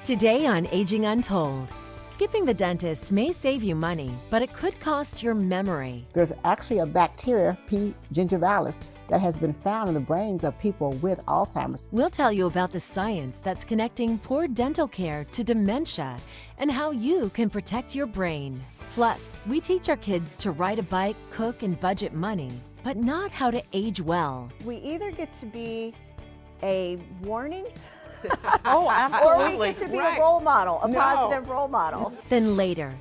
Today on Aging Untold, skipping the dentist may save you money, but it could cost your memory. There's actually a bacteria, P. gingivalis, that has been found in the brains of people with Alzheimer's. We'll tell you about the science that's connecting poor dental care to dementia and how you can protect your brain. Plus, we teach our kids to ride a bike, cook, and budget money, but not how to age well. We either get to be a warning Oh, absolutely. or we get to be a role model, a positive role model. Then later,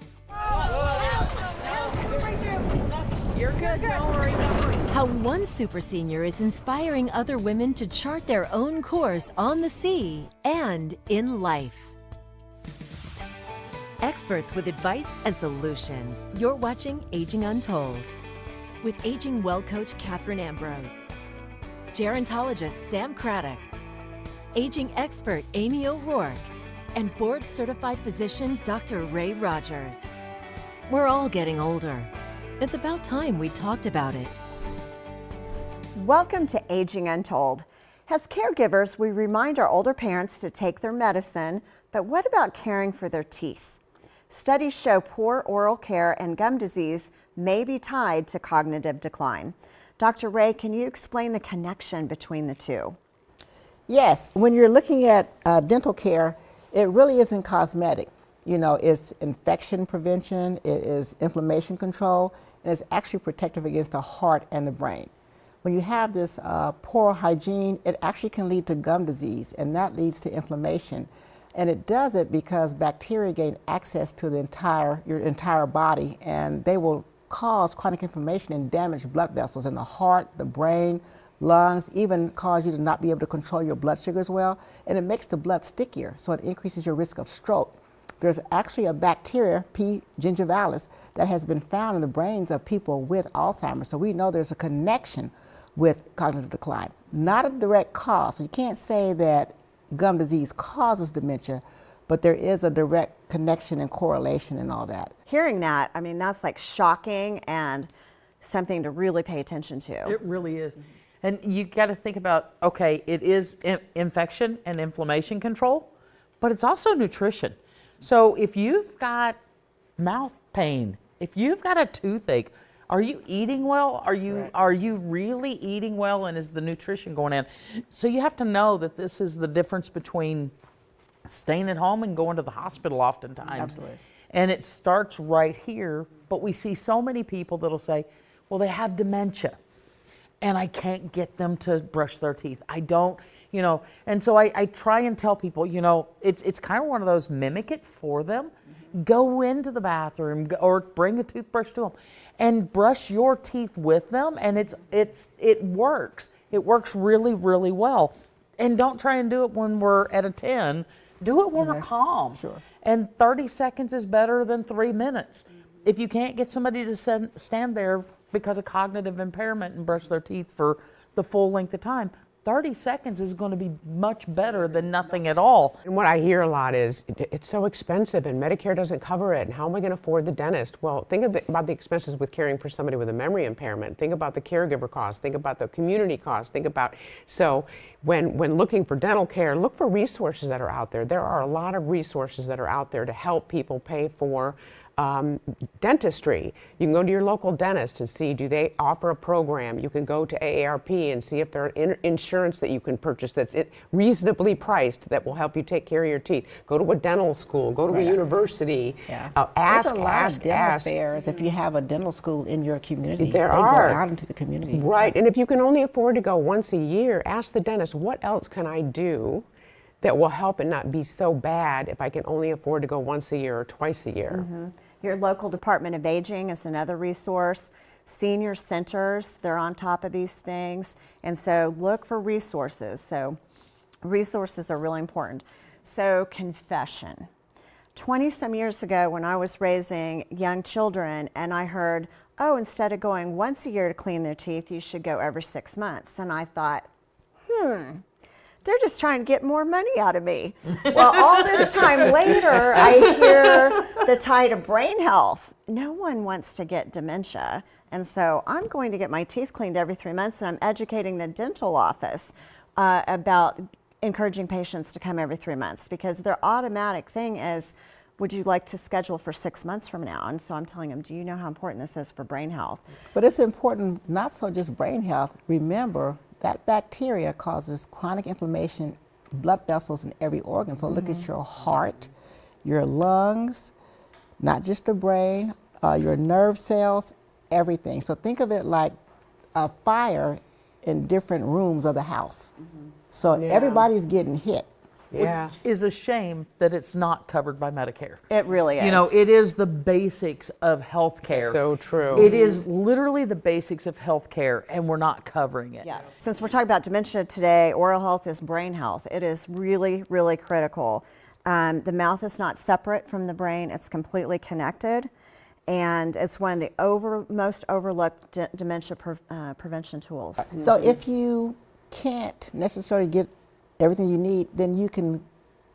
You're good. Don't worry. how one super senior is inspiring other women to chart their own course on the sea and in life. Experts with advice and solutions. You're watching Aging Untold with Aging Well Coach Catherine Ambrose, gerontologist Sam Craddock, aging expert Amy O'Rourke, and board-certified physician Dr. Ray Rogers. We're all getting older. It's about time we talked about it. Welcome to Aging Untold. As caregivers, we remind our older parents to take their medicine, but what about caring for their teeth? Studies show poor oral care and gum disease may be tied to cognitive decline. Dr. Ray, can you explain the connection between the two? Yes, when you're looking at dental care, it really isn't cosmetic. You know, it's infection prevention, it is inflammation control, and it's actually protective against the heart and the brain. When you have this poor hygiene, it actually can lead to gum disease, and that leads to inflammation. And it does it because bacteria gain access to your entire body, and they will cause chronic inflammation and damage blood vessels in the heart, the brain, lungs, even cause you to not be able to control your blood sugars well, and it makes the blood stickier, so it increases your risk of stroke. There's actually a bacteria, P. gingivalis, that has been found in the brains of people with Alzheimer's, so we know there's a connection with cognitive decline. Not a direct cause, so you can't say that gum disease causes dementia, but there is a direct connection and correlation and all that. Hearing that, I mean, that's like shocking and something to really pay attention to. It really is. And you got to think about, okay, it is infection and inflammation control, but it's also nutrition. So if you've got mouth pain, if you've got a toothache, are you eating well? Are you really eating well, and is the nutrition going in? So you have to know that this is the difference between staying at home and going to the hospital oftentimes. Absolutely. And it starts right here, but we see so many people that'll say, well, they have dementia and I can't get them to brush their teeth. I don't, and so I try and tell people, it's kind of one of those, mimic it for them. Mm-hmm. Go into the bathroom or bring a toothbrush to them and brush your teeth with them, and it works. It works really, really well. And don't try and do it when we're at a 10. Do it when we're calm. Sure. And 30 seconds is better than 3 minutes. If you can't get somebody to stand there because of cognitive impairment and brush their teeth for the full length of time, 30 seconds is going to be much better than nothing at all. And what I hear a lot is, it's so expensive and Medicare doesn't cover it, and how am I going to afford the dentist? Well, think about the expenses with caring for somebody with a memory impairment. Think about the caregiver costs, think about the community costs, so when looking for dental care, look for resources that are out there. There are a lot of resources that are out there to help people pay for dentistry. You can go to your local dentist and see, do they offer a program? You can go to AARP and see if there are insurance that you can purchase that's reasonably priced that will help you take care of your teeth. Go to a dental school, go to a university. Yeah. There's a lot of dental fairs if you have a dental school in your community. They go out into the community. Right, and if you can only afford to go once a year, ask the dentist, what else can I do that will help it not be so bad if I can only afford to go once a year or twice a year? Mm-hmm. Your local Department of Aging is another resource. Senior centers, they're on top of these things. And so look for resources. So resources are really important. So confession. 20 some years ago when I was raising young children and I heard, oh, instead of going once a year to clean their teeth, you should go every 6 months. And I thought, they're just trying to get more money out of me. Well, all this time later, I hear the tie to brain health. No one wants to get dementia. And so I'm going to get my teeth cleaned every 3 months, and I'm educating the dental office about encouraging patients to come every 3 months, because their automatic thing is, would you like to schedule for 6 months from now? And so I'm telling them, do you know how important this is for brain health? But it's important, not so just brain health. Remember, that bacteria causes chronic inflammation, blood vessels in every organ. So look at your heart, your lungs, not just the brain, your nerve cells, everything. So think of it like a fire in different rooms of the house. So everybody's getting hit. Yeah. Which is a shame that it's not covered by Medicare. It really is. You know, it is the basics of healthcare. So true. It is literally the basics of healthcare, and we're not covering it. Yeah. Since we're talking about dementia today, oral health is brain health. It is really, really critical. The mouth is not separate from the brain. It's completely connected. And it's one of the most overlooked dementia prevention tools. So if you can't necessarily get everything you need, then you can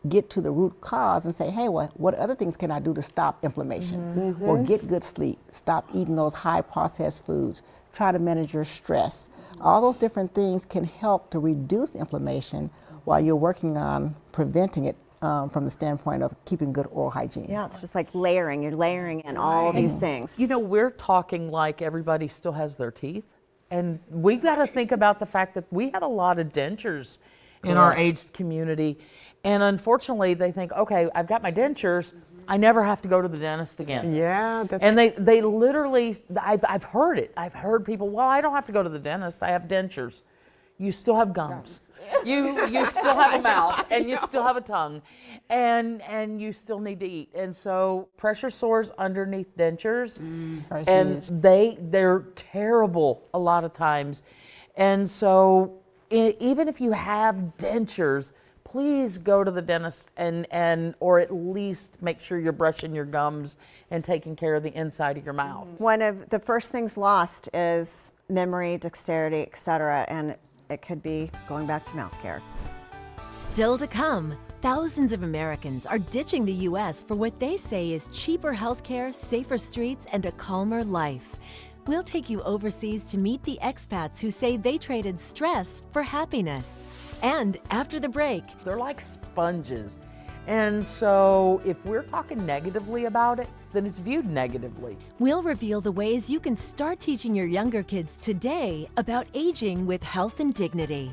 get to the root cause and say, hey, what other things can I do to stop inflammation? Or get good sleep, stop eating those high processed foods, try to manage your stress. All those different things can help to reduce inflammation while you're working on preventing it from the standpoint of keeping good oral hygiene. Yeah, it's just like layering. You're layering in all these things. You know, we're talking like everybody still has their teeth. And we've got to think about the fact that we have a lot of dentures in our aged community. And unfortunately, they think, okay, I've got my dentures, I never have to go to the dentist again. Yeah, that's And they literally, I've heard it. I've heard people, well, I don't have to go to the dentist, I have dentures. You still have gums. You still have a mouth, and you still have a tongue, and you still need to eat. And so pressure sores underneath dentures, and they're terrible a lot of times. And so even if you have dentures, please go to the dentist and or at least make sure you're brushing your gums and taking care of the inside of your mouth. One of the first things lost is memory, dexterity, etc., and it could be going back to mouth care. Still to come, thousands of Americans are ditching the U.S. for what they say is cheaper healthcare, safer streets, and a calmer life. We'll take you overseas to meet the expats who say they traded stress for happiness. And after the break, They're like sponges. And so if we're talking negatively about it, then it's viewed negatively. we'll reveal the ways you can start teaching your younger kids today about aging with health and dignity.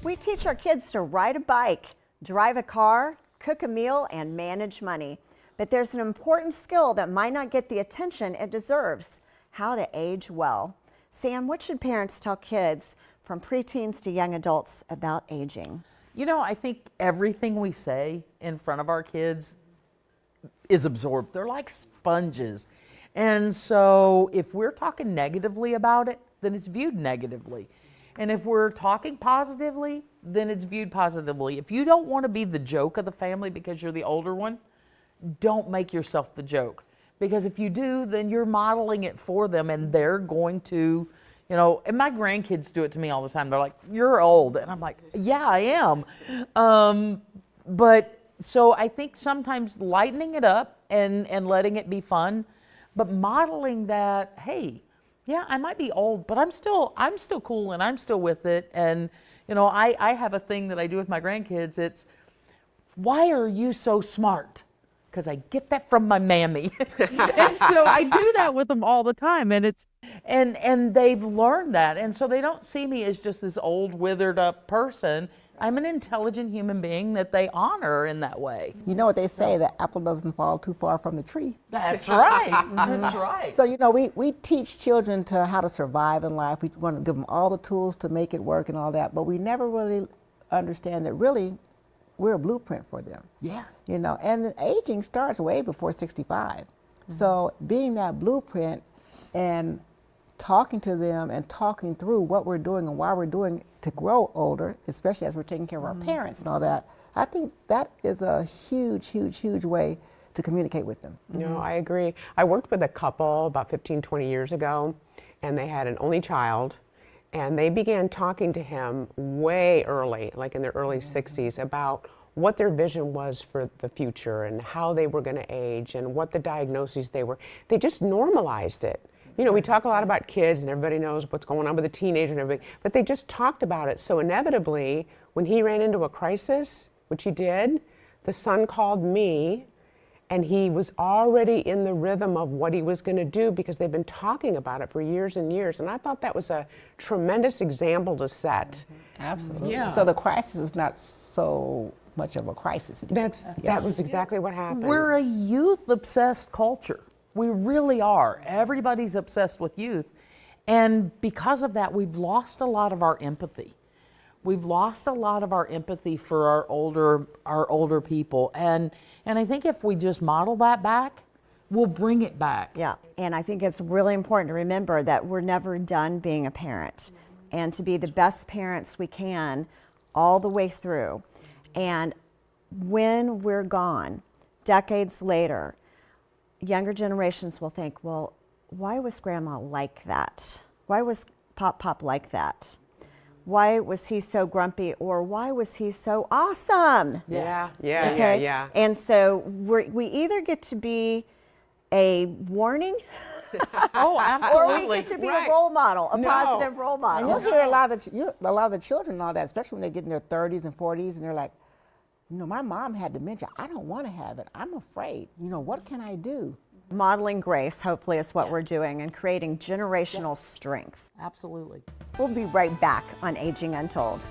We teach our kids to ride a bike, drive a car, cook a meal, and manage money. But there's an important skill that might not get the attention it deserves: how to age well. Sam, what should parents tell kids from preteens to young adults about aging? You know, I think everything we say in front of our kids is absorbed. They're like sponges. And so if we're talking negatively about it, then it's viewed negatively. And if we're talking positively, then it's viewed positively. If you don't want to be the joke of the family because you're the older one, don't make yourself the joke. Because if you do, then you're modeling it for them and they're going to, you know, and my grandkids do it to me all the time. They're like, "You're old." And I'm like, "Yeah, I am." But so I think sometimes lightening it up and letting it be fun, but modeling that, hey, yeah, I might be old, but I'm still cool and I'm still with it. And, you know, I have a thing that I do with my grandkids. It's, "Why are you so smart?" Because I get that from my mammy. And so I do that with them all the time. And it's, and they've learned that. And so they don't see me as just this old, withered up person. I'm an intelligent human being that they honor in that way. You know what they say, the apple doesn't fall too far from the tree. That's right. That's right. So, you know, we teach children to how to survive in life. We want to give them all the tools to make it work and all that, but we never really understand that really we're a blueprint for them. Yeah. You know, and aging starts way before 65. So being that blueprint and talking to them and talking through what we're doing and why we're doing to grow older, especially as we're taking care of our parents and all that, I think that is a huge, huge, huge way to communicate with them. No, I agree. I worked with a couple about 15, 20 years ago, and they had an only child, and they began talking to him way early, like in their early 60s, about what their vision was for the future and how they were going to age and what the diagnoses they were. They just normalized it. You know, we talk a lot about kids and everybody knows what's going on with the teenager and everything, but they just talked about it. So inevitably, when he ran into a crisis, which he did, the son called me, and he was already in the rhythm of what he was going to do because they've been talking about it for years and years. And I thought that was a tremendous example to set. Absolutely. Yeah. So the crisis is not so much of a crisis. That was exactly what happened. We're a youth-obsessed culture. We really are. Everybody's obsessed with youth. And because of that, we've lost a lot of our empathy. We've lost a lot of our empathy for our older people. And I think if we just model that back, we'll bring it back. Yeah, and I think it's really important to remember that we're never done being a parent and to be the best parents we can all the way through. And when we're gone, decades later, younger generations will think, well, why was Grandma like that? Why was Pop like that? Why was he so grumpy, or why was he so awesome? Yeah. And so we either get to be a warning Oh, absolutely. or we get to be a role model, a positive role And model. you'll hear a lot of the children and all that, especially when they get in their 30s and 40s, and they're like, you know, my mom had dementia. I don't want to have it. I'm afraid. You know, what can I do? Modeling grace, hopefully, is what we're doing, and creating generational strength. Absolutely. We'll be right back on Aging Untold.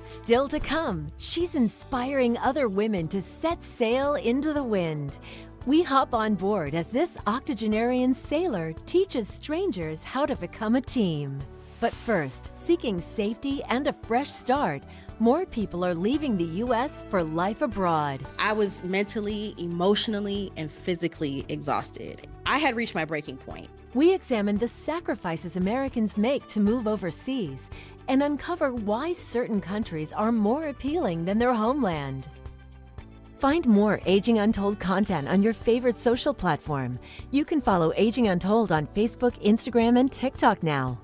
Still to come, she's inspiring other women to set sail into the wind. We hop on board as this octogenarian sailor teaches strangers how to become a team. But first, seeking safety and a fresh start, more people are leaving the U.S. for life abroad. I was mentally, emotionally, and physically exhausted. I had reached my breaking point. We examine the sacrifices Americans make to move overseas and uncover why certain countries are more appealing than their homeland. Find more Aging Untold content on your favorite social platform. You can follow Aging Untold on Facebook, Instagram, and TikTok now.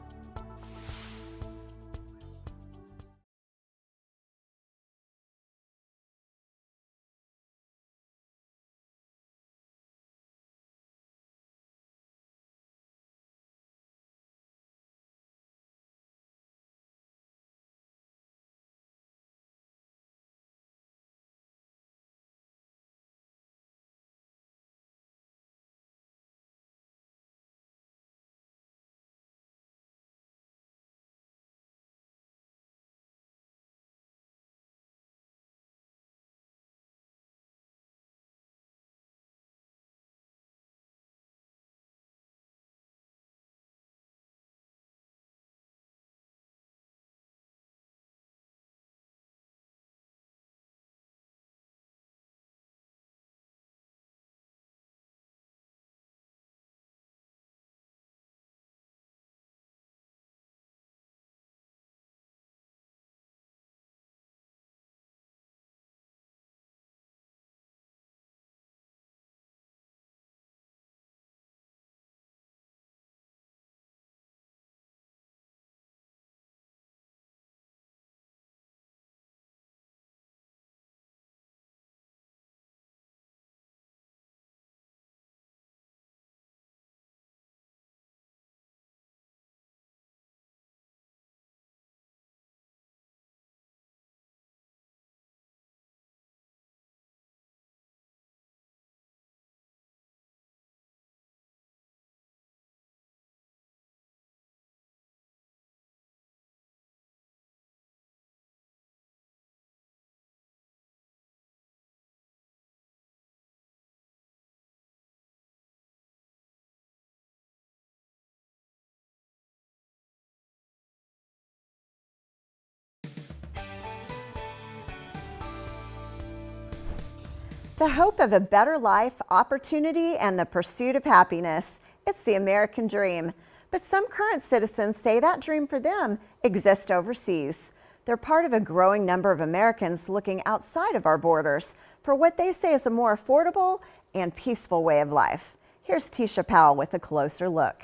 The hope of a better life, opportunity, and the pursuit of happiness. It's the American dream. But some current citizens say that dream for them exists overseas. They're part of a growing number of Americans looking outside of our borders for what they say is a more affordable and peaceful way of life. Here's Tisha Powell with a closer look.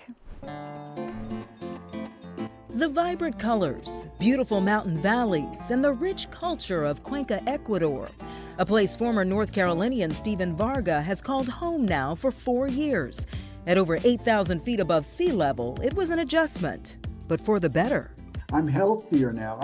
The vibrant colors, beautiful mountain valleys, and the rich culture of Cuenca, Ecuador. A place former North Carolinian Stephen Varga has called home now for 4 years. At over 8,000 feet above sea level, it was an adjustment, but for the better. I'm healthier now.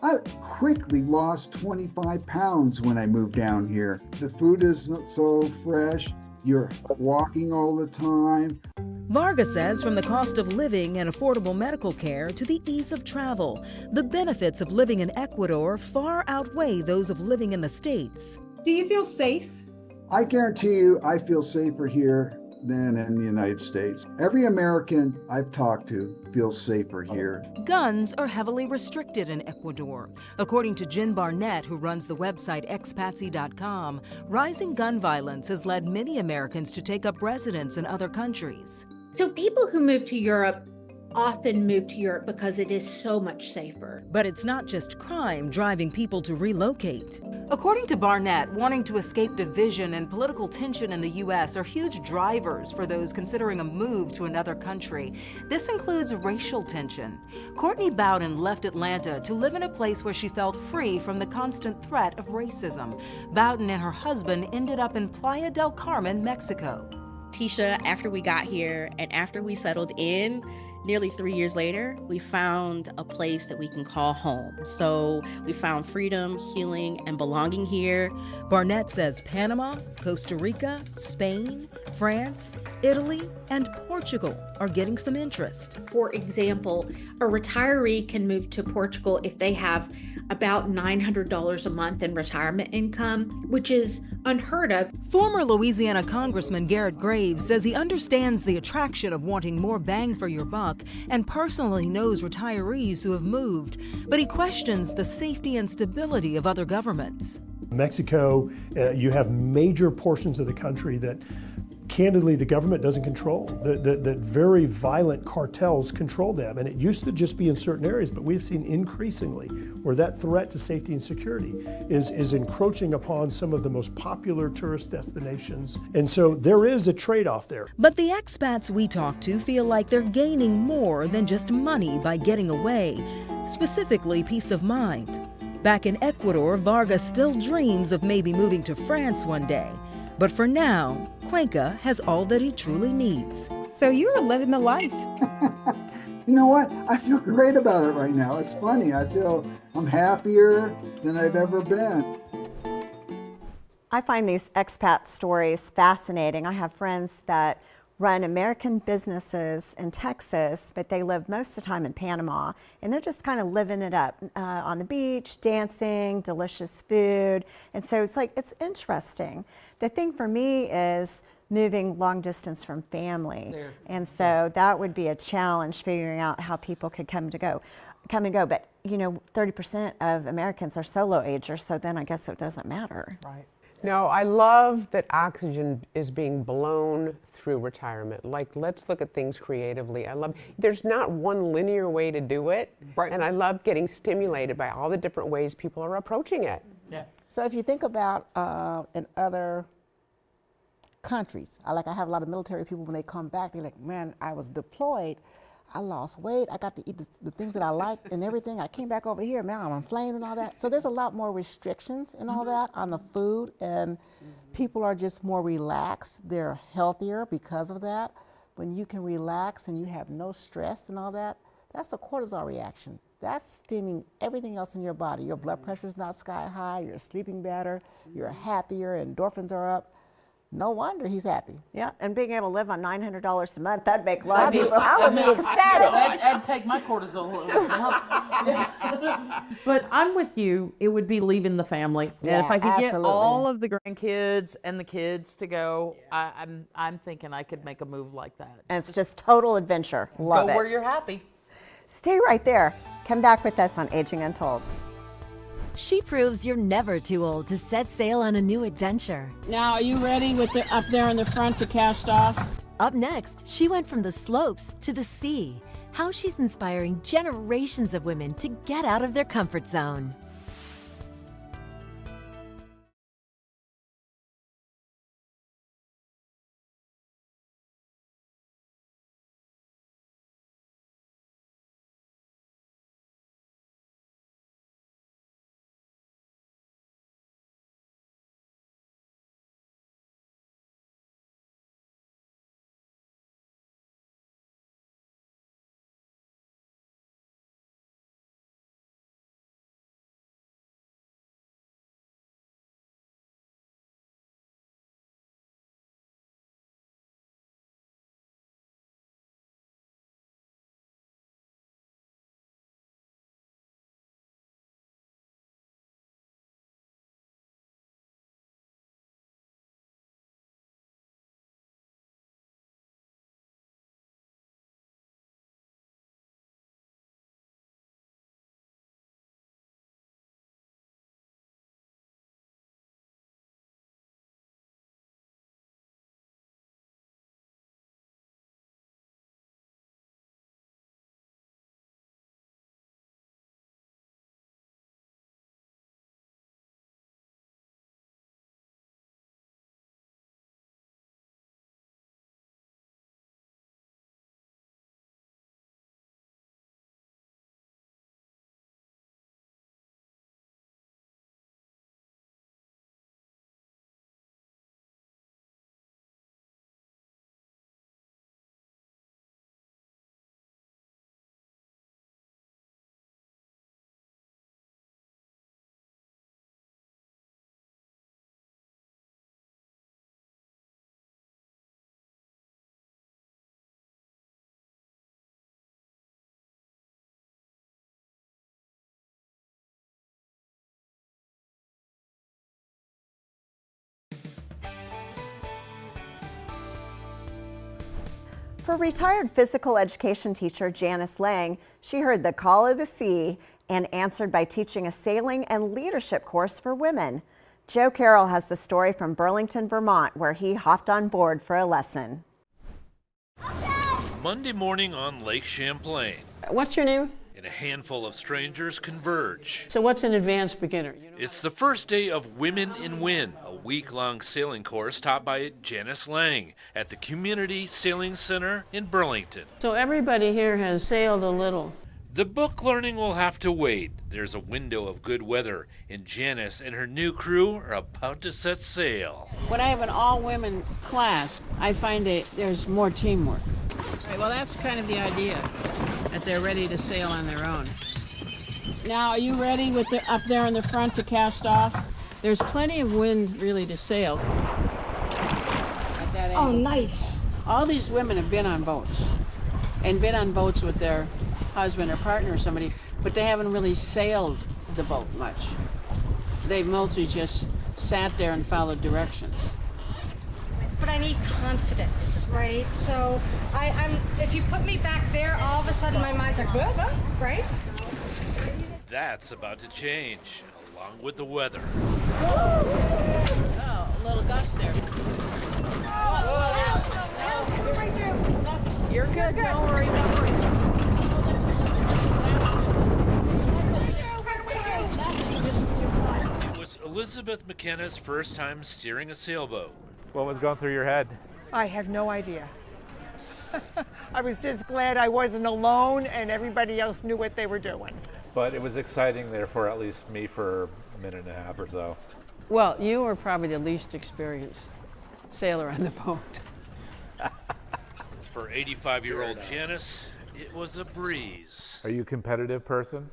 I quickly lost 25 pounds when I moved down here. The food is so fresh. You're walking all the time. Varga says from the cost of living and affordable medical care to the ease of travel, the benefits of living in Ecuador far outweigh those of living in the States. Do you feel safe? I guarantee you I feel safer here than in the United States. Every American I've talked to feels safer here. Guns are heavily restricted in Ecuador. According to Jen Barnett, who runs the website expatsy.com, rising gun violence has led many Americans to take up residence in other countries. So people who move to Europe often move to Europe because it is so much safer. But it's not just crime driving people to relocate. According to Barnett, wanting to escape division and political tension in the U.S. are huge drivers for those considering a move to another country. This includes racial tension. Courtney Bowden left Atlanta to live in a place where she felt free from the constant threat of racism. Bowden and her husband ended up in Playa del Carmen, Mexico. Tisha, after we got here and after we settled in, nearly 3 years later, we found a place that we can call home. So we found freedom, healing, and belonging here. Barnett says Panama, Costa Rica, Spain, France, Italy, and Portugal are getting some interest. For example, a retiree can move to Portugal if they have about $900 a month in retirement income, which is unheard of. Former Louisiana Congressman Garrett Graves says he understands the attraction of wanting more bang for your buck and personally knows retirees who have moved, but he questions the safety and stability of other governments. Mexico, you have major portions of the country that candidly the government doesn't control, that very violent cartels control them. And it used to just be in certain areas, but we've seen increasingly where that threat to safety and security is encroaching upon some of the most popular tourist destinations. And so there is a trade-off there. But the expats we talk to feel like they're gaining more than just money by getting away, specifically peace of mind. Back in Ecuador, Varga still dreams of maybe moving to France one day. But for now, Cuenca has all that he truly needs. So you are living the life. You know what? I feel great about it right now. It's funny. I feel I'm happier than I've ever been. I find these expat stories fascinating. I have friends that run American businesses in Texas, but they live most of the time in Panama, and they're just kind of living it up on the beach, dancing, delicious food. And so it's interesting. The thing for me is moving long distance from family. There. And so that would be a challenge, figuring out how people could come and go. But 30% of Americans are solo agers, so then I guess it doesn't matter. Right. No, I love that oxygen is being blown through retirement. Like, let's look at things creatively. There's not one linear way to do it. Right. And I love getting stimulated by all the different ways people are approaching it. Yeah. So if you think about in other countries, I have a lot of military people, when they come back, they're like, man, I was deployed. I lost weight, I got to eat the things that I liked and everything. I came back over here, now I'm inflamed and all that. So there's a lot more restrictions and all that on the food, and people are just more relaxed. They're healthier because of that. When you can relax and you have no stress and all that, that's a cortisol reaction. That's stemming everything else in your body. Your blood pressure is not sky high, you're sleeping better, you're happier, endorphins are up. No wonder he's happy. Yeah, and being able to live on $900 a month, that'd make a lot of people. I would be ecstatic. I'd take my cortisol. But I'm with you. It would be leaving the family. Yeah, and if I could absolutely. get all of the grandkids and the kids to go, I'm thinking I could make a move like that. And it's just total adventure. Love go it. where you're happy. Stay right there. Come back with us on Aging Untold. she proves you're never too old to set sail on a new adventure. Now, are you ready with the up there in the front to cast off? Up next, she went from the slopes to the sea. How she's inspiring generations of women to get out of their comfort zone. For retired physical education teacher Janice Lang, she heard the call of the sea and answered by teaching a sailing and leadership course for women. Joe Carroll has the story from Burlington, Vermont, where he hopped on board for a lesson. Monday morning on Lake Champlain, What's your name? and a handful of strangers converge. So what's an advanced beginner? It's the first day of Women in Wind, a week-long sailing course taught by Janice Lang at the Community Sailing Center in Burlington. So everybody here has sailed a little. The book learning will have to wait. There's a window of good weather, and Janice and her new crew are about to set sail. When I have an all-women class, I find there's more teamwork. Right, well, that's kind of the idea, that they're ready to sail on their own. Now, are you ready with the up there in the front to cast off? There's plenty of wind really to sail. Oh, nice. All these women have been on boats and been on boats with their husband or partner or somebody, but they haven't really sailed the boat much. They've mostly just sat there and followed directions. But I need confidence, right? So if you put me back there, all of a sudden my mind's like, right? That's about to change, along with the weather. Oh, a little gust there. You're good, don't worry, don't worry. It was Elizabeth McKenna's first time steering a sailboat. What was going through your head? I have no idea. I was just glad I wasn't alone and everybody else knew what they were doing. But it was exciting there for at least me for a minute and a half or so. Well, you were probably the least experienced sailor on the boat. For 85-year-old Janice, it was a breeze. Are you a competitive person?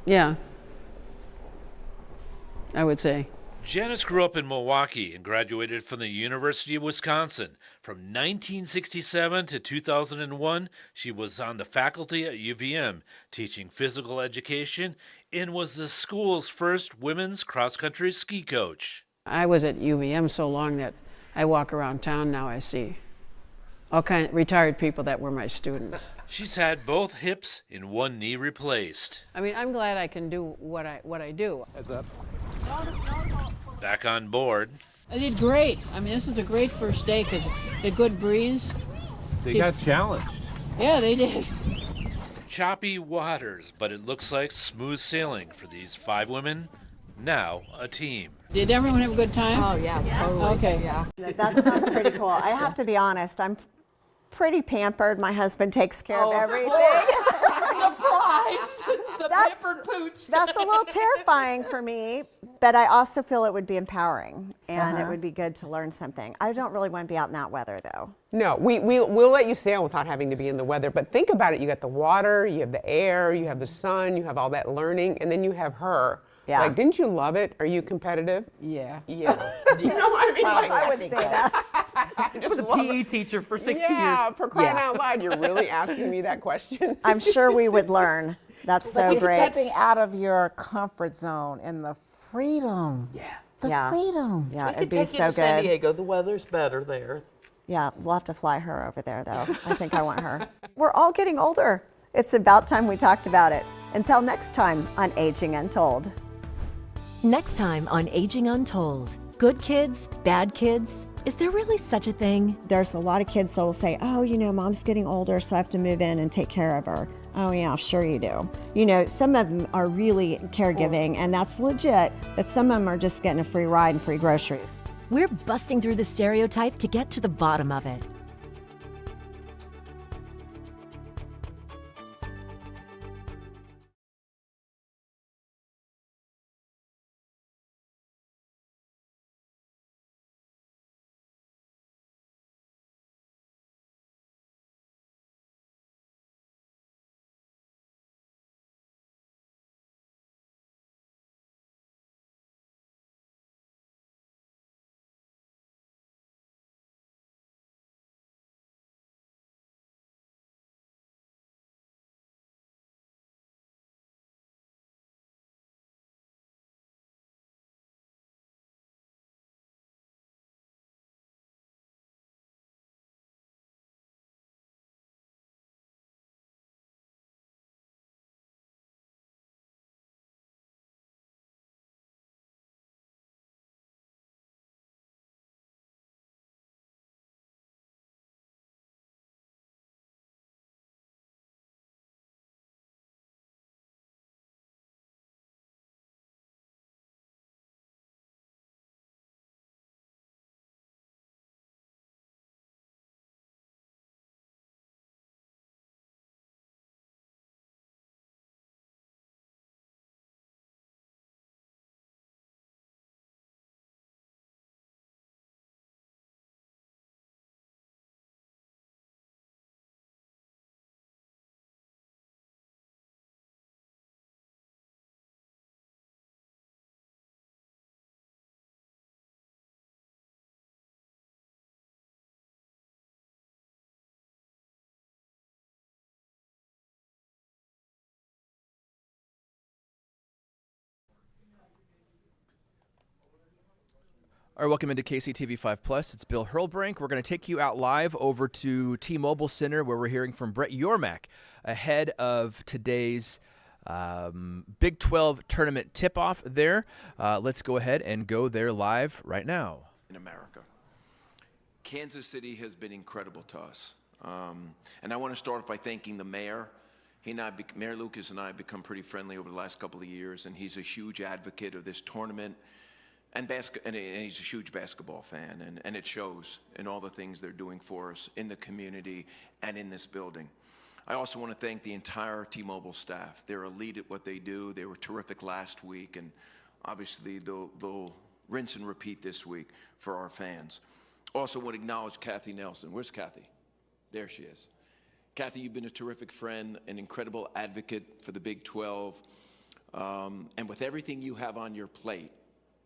Yeah, I would say. Janice grew up in Milwaukee and graduated from the University of Wisconsin. From 1967 to 2001, she was on the faculty at UVM, teaching physical education, and was the school's first women's cross-country ski coach. I was at UVM so long that I walk around town now, I see all kind of retired people that were my students. She's had both hips and one knee replaced. I mean, I'm glad I can do what I do. Heads up. Back on board. I did great. I mean, this is a great first day because the good breeze. They got challenged. Yeah, they did. Choppy waters, but it looks like smooth sailing for these 5 women, now a team. Did everyone have a good time? Oh, yeah, totally. Okay. Yeah. That sounds pretty cool. I have to be honest, I'm pretty pampered. My husband takes care of everything. Surprise! The pampered pooch. That's a little terrifying for me, but I also feel it would be empowering, and it would be good to learn something. I don't really want to be out in that weather, though. No, we'll let you sail without having to be in the weather, but think about it. You got the water, you have the air, you have the sun, you have all that learning, and then you have her. Yeah. Like, didn't you love it? Are you competitive? Yeah. Yeah. You know what I mean? Like, I would say that. I was a PE teacher for 60 years. Yeah, for crying out loud, you're really asking me that question? I'm sure we would learn. That's so But great. stepping out of your comfort zone and the freedom. Yeah. The freedom. Yeah, We it'd could be take so you to good. San Diego. The weather's better there. Yeah, we'll have to fly her over there, though. I think I want her. We're all getting older. It's about time we talked about it. Until next time on Aging Untold. Next time on Aging Untold. Good kids, bad kids. Is there really such a thing? There's a lot of kids that will say, oh, you know, mom's getting older, so I have to move in and take care of her. Oh, yeah, sure you do. You know, some of them are really caregiving, and that's legit, but some of them are just getting a free ride and free groceries. We're busting through the stereotype to get to the bottom of it. All right, welcome into KCTV5 Plus. It's Bill Hurlbrink. We're going to take you out live over to T-Mobile Center, where we're hearing from Brett Yormack ahead of today's Big 12 tournament tip-off there. Let's go ahead and go there live right now. In America. Kansas City has been incredible to us. And I want to start off by thanking the mayor. Mayor Lucas and I have become pretty friendly over the last couple of years, and he's a huge advocate of this tournament. And he's a huge basketball fan, and it shows in all the things they're doing for us in the community and in this building. I also want to thank the entire T-Mobile staff. They're elite at what they do. They were terrific last week, and obviously they'll rinse and repeat this week for our fans. Also want to acknowledge Kathy Nelson. Where's Kathy? There she is. Kathy, you've been a terrific friend, an incredible advocate for the Big 12, and with everything you have on your plate,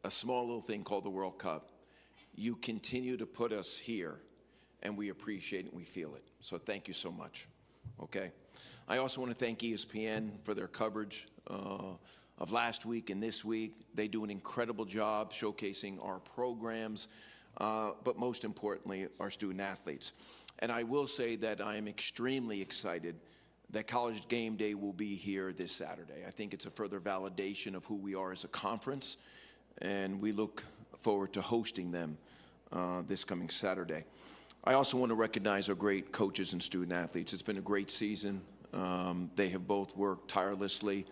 a small little thing called the World Cup, you continue to put us here, and we appreciate it and we feel it. So thank you so much, okay? I also want to thank ESPN for their coverage of last week and this week. They do an incredible job showcasing our programs, but most importantly, our student athletes. And I will say that I am extremely excited that College Game Day will be here this Saturday. I think it's a further validation of who we are as a conference, and we look forward to hosting them this coming Saturday. I also want to recognize our great coaches and student athletes. It's been a great season. They have both worked tirelessly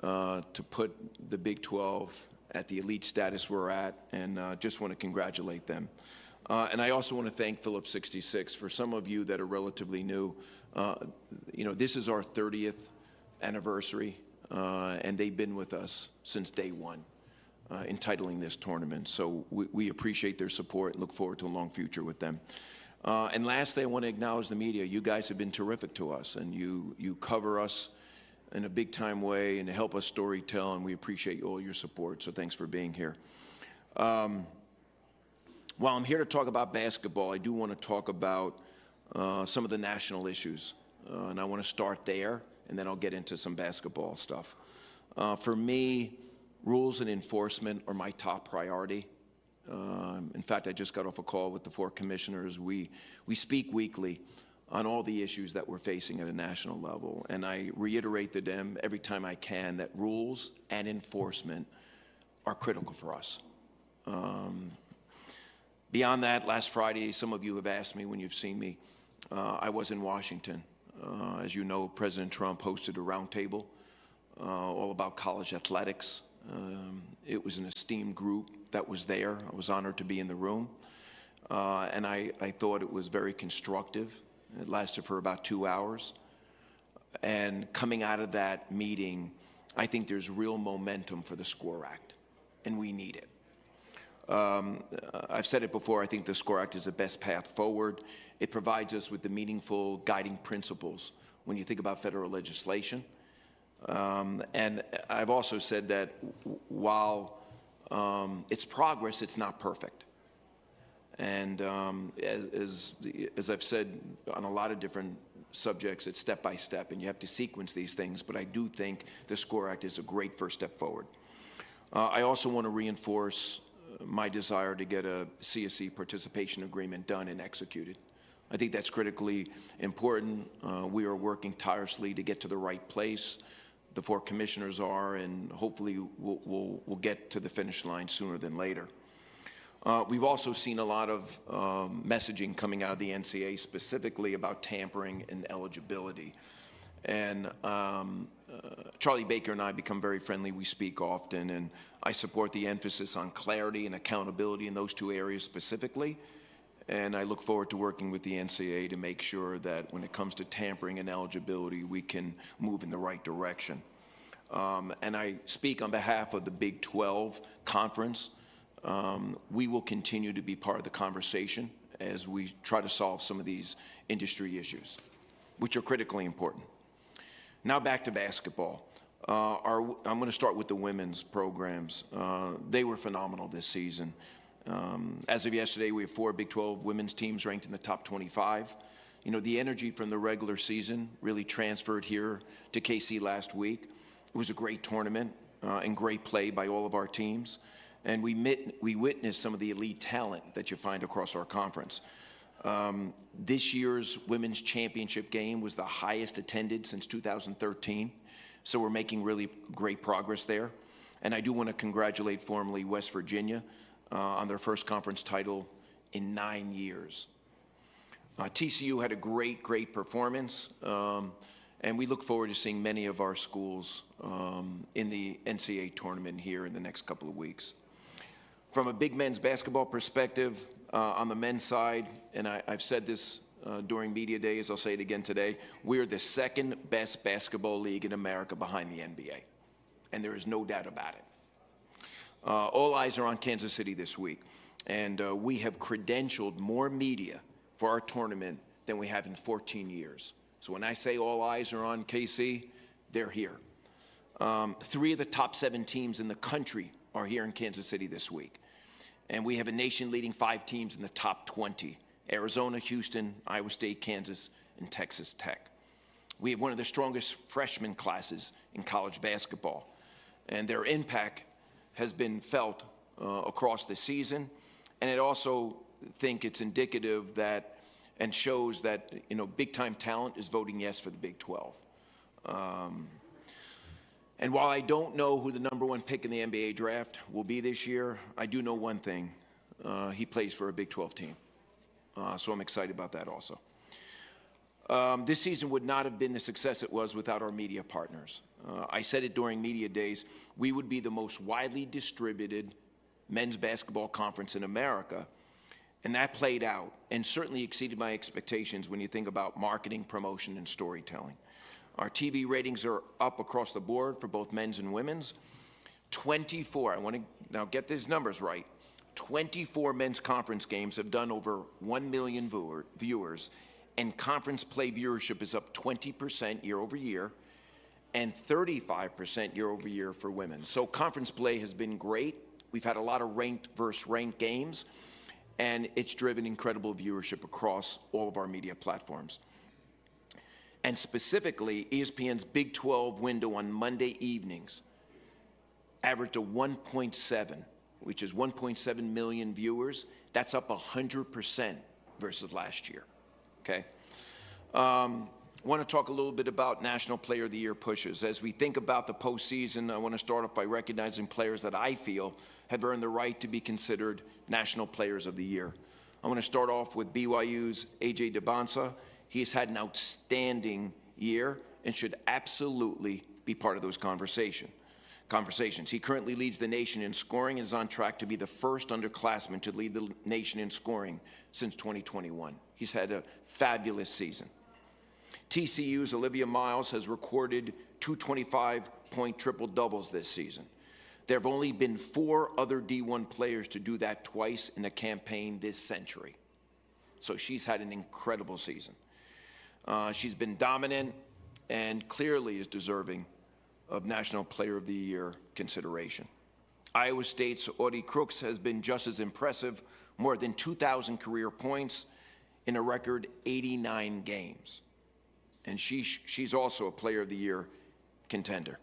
to put the Big 12 at the elite status we're at, and just want to congratulate them. And I also want to thank Phillips 66. For some of you that are relatively new, this is our 30th anniversary, and they've been with us since day one, entitling this tournament. So we appreciate their support and look forward to a long future with them. And lastly, I want to acknowledge the media. You guys have been terrific to us, and you cover us in a big-time way and help us storytell, and we appreciate all your support. So thanks for being here. While I'm here to talk about basketball, I do want to talk about some of the national issues. And I want to start there, and then I'll get into some basketball stuff. For me, rules and enforcement are my top priority. In fact, I just got off a call with the 4 commissioners. We speak weekly on all the issues that we're facing at a national level. And I reiterate to them every time I can that rules and enforcement are critical for us. Beyond that, last Friday, some of you have asked me when you've seen me, I was in Washington. As you know, President Trump hosted a roundtable all about college athletics. It was an esteemed group that was there. I was honored to be in the room. And I thought it was very constructive. It lasted for about 2 hours. And coming out of that meeting, I think there's real momentum for the SCORE Act, and we need it. I've said it before, I think the SCORE Act is the best path forward. It provides us with the meaningful guiding principles when you think about federal legislation. And I've also said that while it's progress, it's not perfect. And as I've said on a lot of different subjects, it's step by step, and you have to sequence these things, but I do think the SCORE Act is a great first step forward. I also want to reinforce my desire to get a CSE participation agreement done and executed. I think that's critically important. We are working tirelessly to get to the right place. The 4 commissioners are, and hopefully we'll get to the finish line sooner than later. We've also seen a lot of messaging coming out of the NCAA specifically about tampering and eligibility. And Charlie Baker and I become very friendly. We speak often, and I support the emphasis on clarity and accountability in those 2 areas specifically. And I look forward to working with the NCAA to make sure that when it comes to tampering and eligibility, we can move in the right direction. And I speak on behalf of the Big 12 Conference. We will continue to be part of the conversation as we try to solve some of these industry issues, which are critically important. Now back to basketball. I'm going to start with the women's programs. They were phenomenal this season. As of yesterday, we have 4 Big 12 women's teams ranked in the top 25. You know, the energy from the regular season really transferred here to KC last week. It was a great tournament and great play by all of our teams. And we witnessed some of the elite talent that you find across our conference. This year's women's championship game was the highest attended since 2013. So we're making really great progress there. And I do want to congratulate formally West Virginia on their first conference title in 9 years. TCU had a great performance. And we look forward to seeing many of our schools in the NCAA tournament here in the next couple of weeks. From a big men's basketball perspective, on the men's side, and I've said this during media days, I'll say it again today, we're the 2nd best basketball league in America behind the NBA. And there is no doubt about it. All eyes are on Kansas City this week. And we have credentialed more media for our tournament than we have in 14 years. So when I say all eyes are on KC, they're here. 3 of the top 7 teams in the country are here in Kansas City this week. And we have a nation-leading 5 teams in the top 20, Arizona, Houston, Iowa State, Kansas, and Texas Tech. We have one of the strongest freshman classes in college basketball, and their impact has been felt across the season. And I also think it's indicative that and shows that, you know, big-time talent is voting yes for the Big 12. And while I don't know who the #1 pick in the NBA draft will be this year, I do know one thing. He plays for a Big 12 team. So I'm excited about that also. This season would not have been the success it was without our media partners. I said it during media days, we would be the most widely distributed men's basketball conference in America, and that played out and certainly exceeded my expectations when you think about marketing, promotion, and storytelling. Our TV ratings are up across the board for both men's and women's. 24, I want to now get these numbers right, 24 men's conference games have done over 1 million viewers, and conference play viewership is up 20% year over year and 35% year over year for women. So conference play has been great. We've had a lot of ranked versus ranked games, and it's driven incredible viewership across all of our media platforms. And specifically, ESPN's Big 12 window on Monday evenings averaged a 1.7, which is 1.7 million viewers. That's up 100% versus last year, okay? Want to talk a little bit about National Player of the Year pushes. As we think about the postseason, I want to start off by recognizing players that I feel have earned the right to be considered National Players of the Year. I want to start off with BYU's A.J. DeBonsa. He has had an outstanding year and should absolutely be part of those conversations. He currently leads the nation in scoring and is on track to be the first underclassman to lead the nation in scoring since 2021. He's had a fabulous season. TCU's Olivia Miles has recorded 225-point triple-doubles this season. There have only been 4 other D1 players to do that twice in a campaign this century. So she's had an incredible season. She's been dominant and clearly is deserving of National Player of the Year consideration. Iowa State's Audie Crooks has been just as impressive, more than 2,000 career points in a record 89 games. And she's also a Player of the Year contender.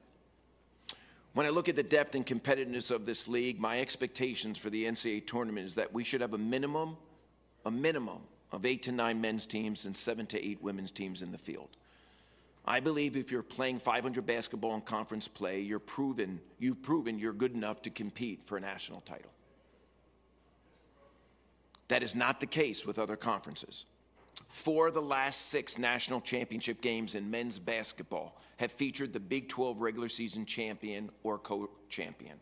When I look at the depth and competitiveness of this league, my expectations for the NCAA tournament is that we should have a minimum of 8 to 9 men's teams and 7 to 8 women's teams in the field. I believe if you're playing 500 basketball in conference play, you've proven you're good enough to compete for a national title. That is not the case with other conferences. 4 of the last 6 national championship games in men's basketball have featured the Big 12 regular season champion or co-champion.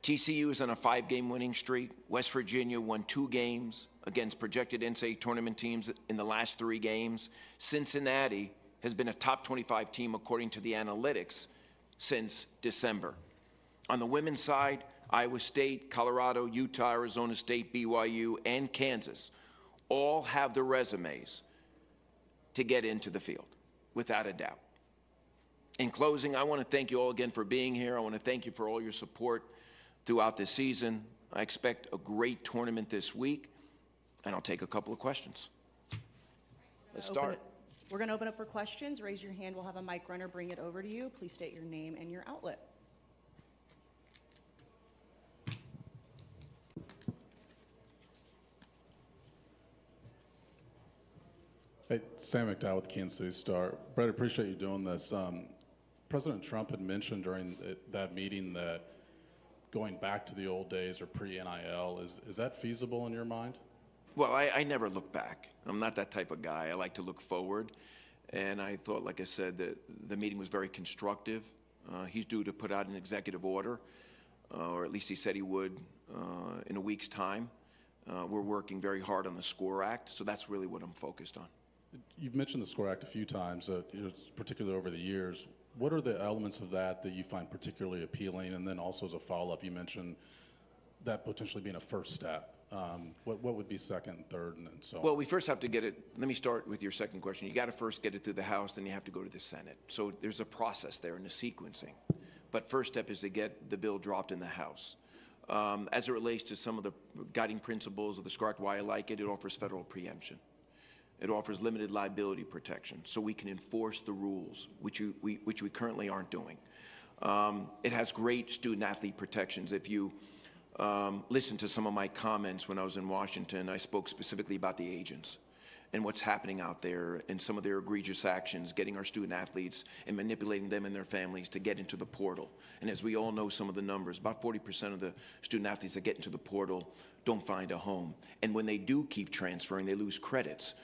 TCU is on a 5-game winning streak. West Virginia won 2 games against projected NCAA tournament teams in the last 3 games. Cincinnati has been a top 25 team according to the analytics since December. On the women's side, Iowa State, Colorado, Utah, Arizona State, BYU, and Kansas all have the resumes to get into the field, without a doubt. In closing, I want to thank you all again for being here. I want to thank you for all your support throughout this season. I expect a great tournament this week, and I'll take a couple of questions. Let's start. We're going to open up for questions. Raise your hand. We'll have a mic runner bring it over to you. Please state your name and your outlet. Hey, Sam McDowell with the Kansas City Star. Brett, I appreciate you doing this. President Trump had mentioned during that meeting that going back to the old days or pre-NIL, is that feasible in your mind? Well, I never look back. I'm not that type of guy. I like to look forward. And I thought, like I said, that the meeting was very constructive. He's due to put out an executive order, or at least he said he would in a week's time. We're working very hard on the SCORE Act, so that's really what I'm focused on. You've mentioned the SCORE Act a few times, particularly over the years. What are the elements of that you find particularly appealing? And then also as a follow-up, you mentioned that potentially being a first step. What would be second, third, and so on? Well, we first have to get it. Let me start with your second question. You got to first get it through the House, then you have to go to the Senate. So there's a process there and a sequencing. But first step is to get the bill dropped in the House. As it relates to some of the guiding principles of the SCORE Act, why I like it, it offers federal preemption. It offers limited liability protection, so we can enforce the rules, which we currently aren't doing. It has great student-athlete protections. If you listened to some of my comments when I was in Washington. I spoke specifically about the agents and what's happening out there and some of their egregious actions, getting our student athletes and manipulating them and their families to get into the portal. And as we all know some of the numbers, about 40% of the student athletes that get into the portal don't find a home. And when they do keep transferring, they lose credits.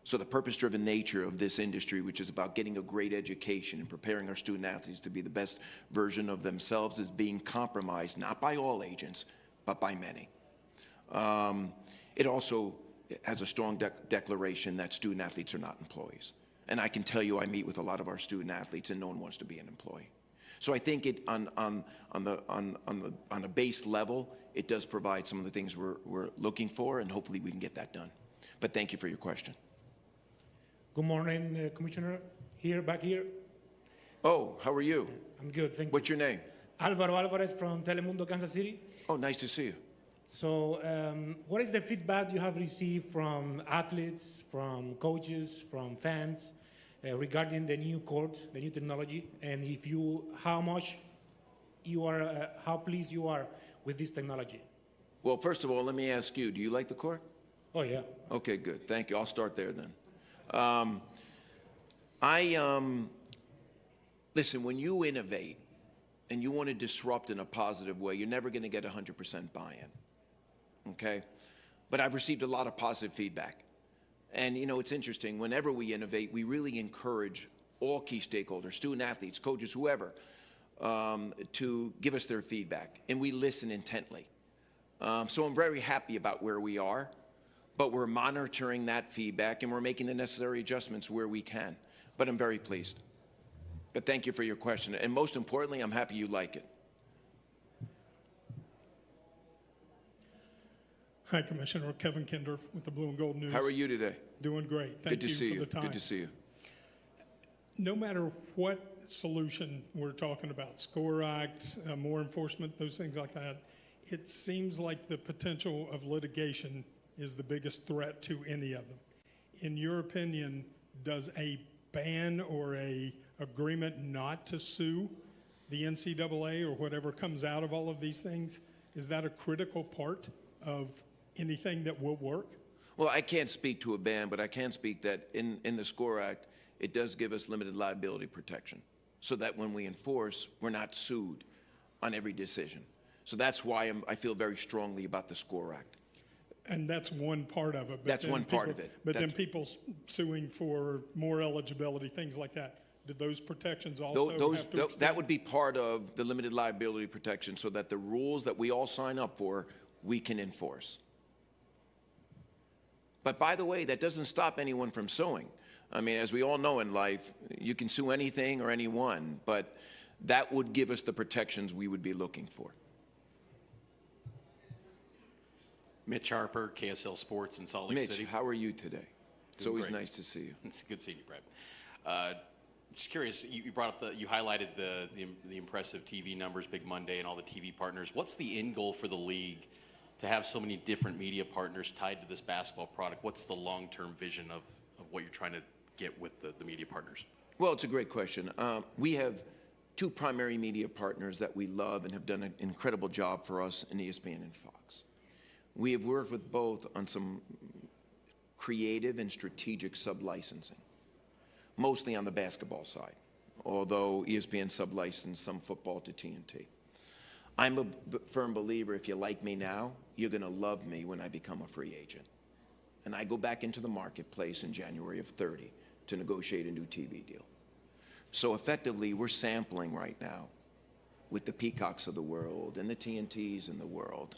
So the purpose-driven nature of this industry, which is about getting a great education and preparing our student athletes to be the best version of themselves, is being compromised, not by all agents, but by many. It also has a strong declaration that student athletes are not employees. And I can tell you, I meet with a lot of our student athletes, and no one wants to be an employee. So I think it on a base level, it does provide some of the things we're looking for, and hopefully we can get that done. But thank you for your question. Good morning, Commissioner. Back here. Oh, how are you? I'm good, thank you. What's your name? Alvaro Alvarez from Telemundo, Kansas City. Oh, nice to see you. So, what is the feedback you have received from athletes, from coaches, from fans regarding the new court, the new technology, and how pleased you are with this technology? Well, first of all, let me ask you, do you like the court? Oh, yeah. Okay, good. Thank you. I'll start there then. Listen, when you innovate and you want to disrupt in a positive way, you're never going to get 100% buy-in. Okay? But I've received a lot of positive feedback. And, you know, it's interesting. Whenever we innovate, we really encourage all key stakeholders, student athletes, coaches, whoever, to give us their feedback. And we listen intently. So I'm very happy about where we are. But we're monitoring that feedback, and we're making the necessary adjustments where we can. But I'm very pleased. But thank you for your question. And most importantly, I'm happy you like it. Hi, Commissioner. Kevin Kinder with the Blue and Gold News. How are you today? Doing great. Thank you for the time. Good to see you. No matter what solution we're talking about, SCORE Act, more enforcement, those things like that, it seems like the potential of litigation is the biggest threat to any of them. In your opinion, does a ban or a agreement not to sue the NCAA or whatever comes out of all of these things, is that a critical part of anything that will work? Well, I can't speak to a ban, but I can speak that in the SCORE Act, it does give us limited liability protection so that when we enforce, we're not sued on every decision. So that's why I feel very strongly about the SCORE Act. And that's one part of it. That's one part of it. But then people suing for more eligibility, things like that, do those protections also have to extend? That would be part of the limited liability protection so that the rules that we all sign up for, we can enforce. But by the way, that doesn't stop anyone from suing. I mean, as we all know in life, you can sue anything or anyone, but that would give us the protections we would be looking for. Mitch Harper, KSL Sports in Salt Lake City. Mitch, how are you today? It's always nice to see you. It's good seeing you, Brett. Just curious, you brought up you highlighted the impressive TV numbers, Big Monday, and all the TV partners. What's the end goal for the league to have so many different media partners tied to this basketball product? What's the long-term vision of what you're trying to get with the media partners? Well, it's a great question. We have two primary media partners that we love and have done an incredible job for us in ESPN and Fox. We have worked with both on some creative and strategic sub-licensing, mostly on the basketball side, although ESPN sub-licensed some football to TNT. I'm a firm believer, if you like me now, you're going to love me when I become a free agent. And I go back into the marketplace in January of 30 to negotiate a new TV deal. So effectively, we're sampling right now with the Peacocks of the world and the TNTs in the world,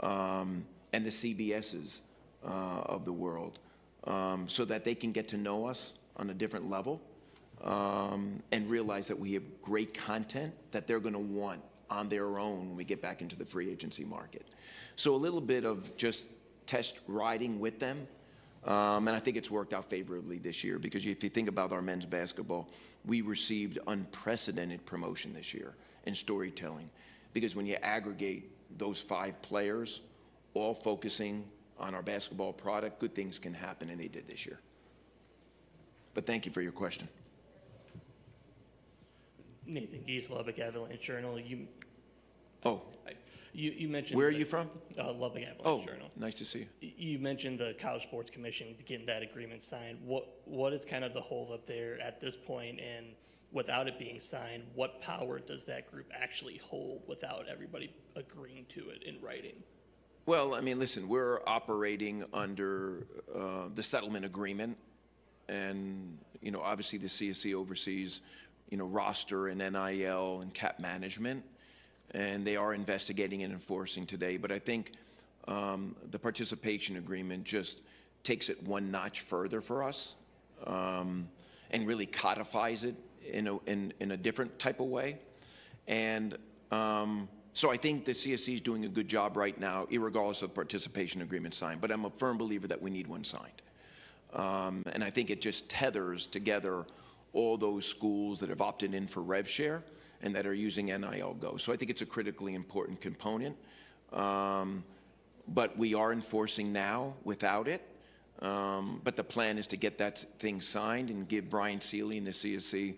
and the CBSs of the world, so that they can get to know us on a different level and realize that we have great content that they're going to want on their own when we get back into the free agency market. So a little bit of just test riding with them, and I think it's worked out favorably this year because if you think about our men's basketball, we received unprecedented promotion this year in storytelling because when you aggregate those 5 players all focusing on our basketball product, good things can happen, and they did this year. But thank you for your question. Nathan Gies, Lubbock Avalanche Journal. Oh, You mentioned. where are you from? Lubbock Avalanche Oh, Journal. nice to see you. You mentioned the College Sports Commission getting that agreement signed. What is kind of the holdup there at this point, and without it being signed, what power does that group actually hold without everybody agreeing to it in writing? Well, I mean, listen, we're operating under the settlement agreement, and obviously the CSC oversees roster and NIL and cap management, and they are investigating and enforcing today. But I think the participation agreement just takes it one notch further for us, and really codifies it in a different type of way. And so I think the CSC is doing a good job right now, irregardless of participation agreement signed. But I'm a firm believer that we need one signed. And I think it just tethers together all those schools that have opted in for rev share and that are using NIL Go. So I think it's a critically important component. But we are enforcing now without it. But the plan is to get that thing signed and give Brian Seeley and the CSC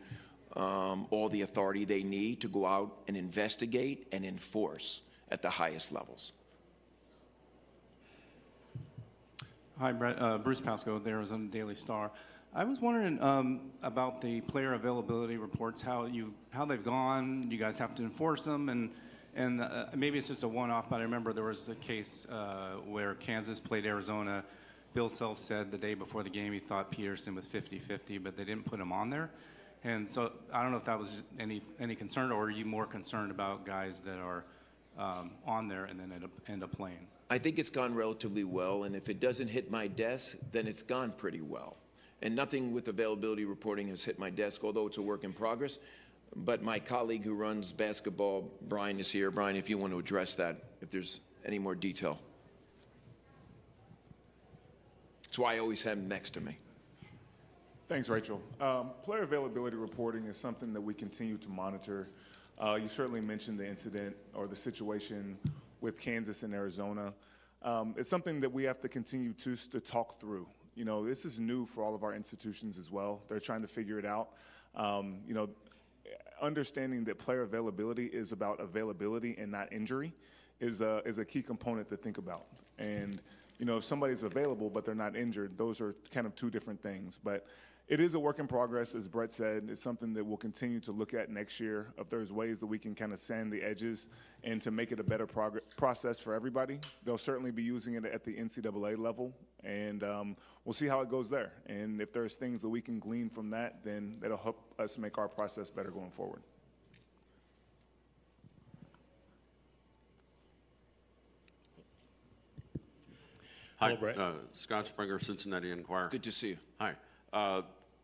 all the authority they need to go out and investigate and enforce at the highest levels. Hi, Brett. Bruce Pasco, the Arizona Daily Star. I was wondering about the player availability reports, how they've gone. You guys have to enforce them, and maybe it's just a one-off, but I remember there was a case where Kansas played Arizona. Bill Self said the day before the game he thought Peterson was 50-50, but they didn't put him on there. And so I don't know if that was any concern, or are you more concerned about guys that are on there and then end up playing? I think it's gone relatively well, and if it doesn't hit my desk, then it's gone pretty well. And nothing with availability reporting has hit my desk, although it's a work in progress. But my colleague who runs basketball, Brian, is here. Brian, if you want to address that, if there's any more detail. That's why I always have him next to me. Thanks, Rachel. Player availability reporting is something that we continue to monitor. You certainly mentioned the incident or the situation with Kansas and Arizona. It's something that we have to continue to talk through. This is new for all of our institutions as well. They're trying to figure it out. Understanding that player availability is about availability and not injury is a key component to think about. And if somebody's available but they're not injured, those are kind of two different things. But it is a work in progress, as Brett said. It's something that we'll continue to look at next year. If there's ways that we can kind of sand the edges and to make it a better process for everybody, they'll certainly be using it at the NCAA level, and we'll see how it goes there. And if there's things that we can glean from that, then that'll help us make our process better going forward. Hi, Scott Springer, Cincinnati Enquirer. Good to see you. Hi.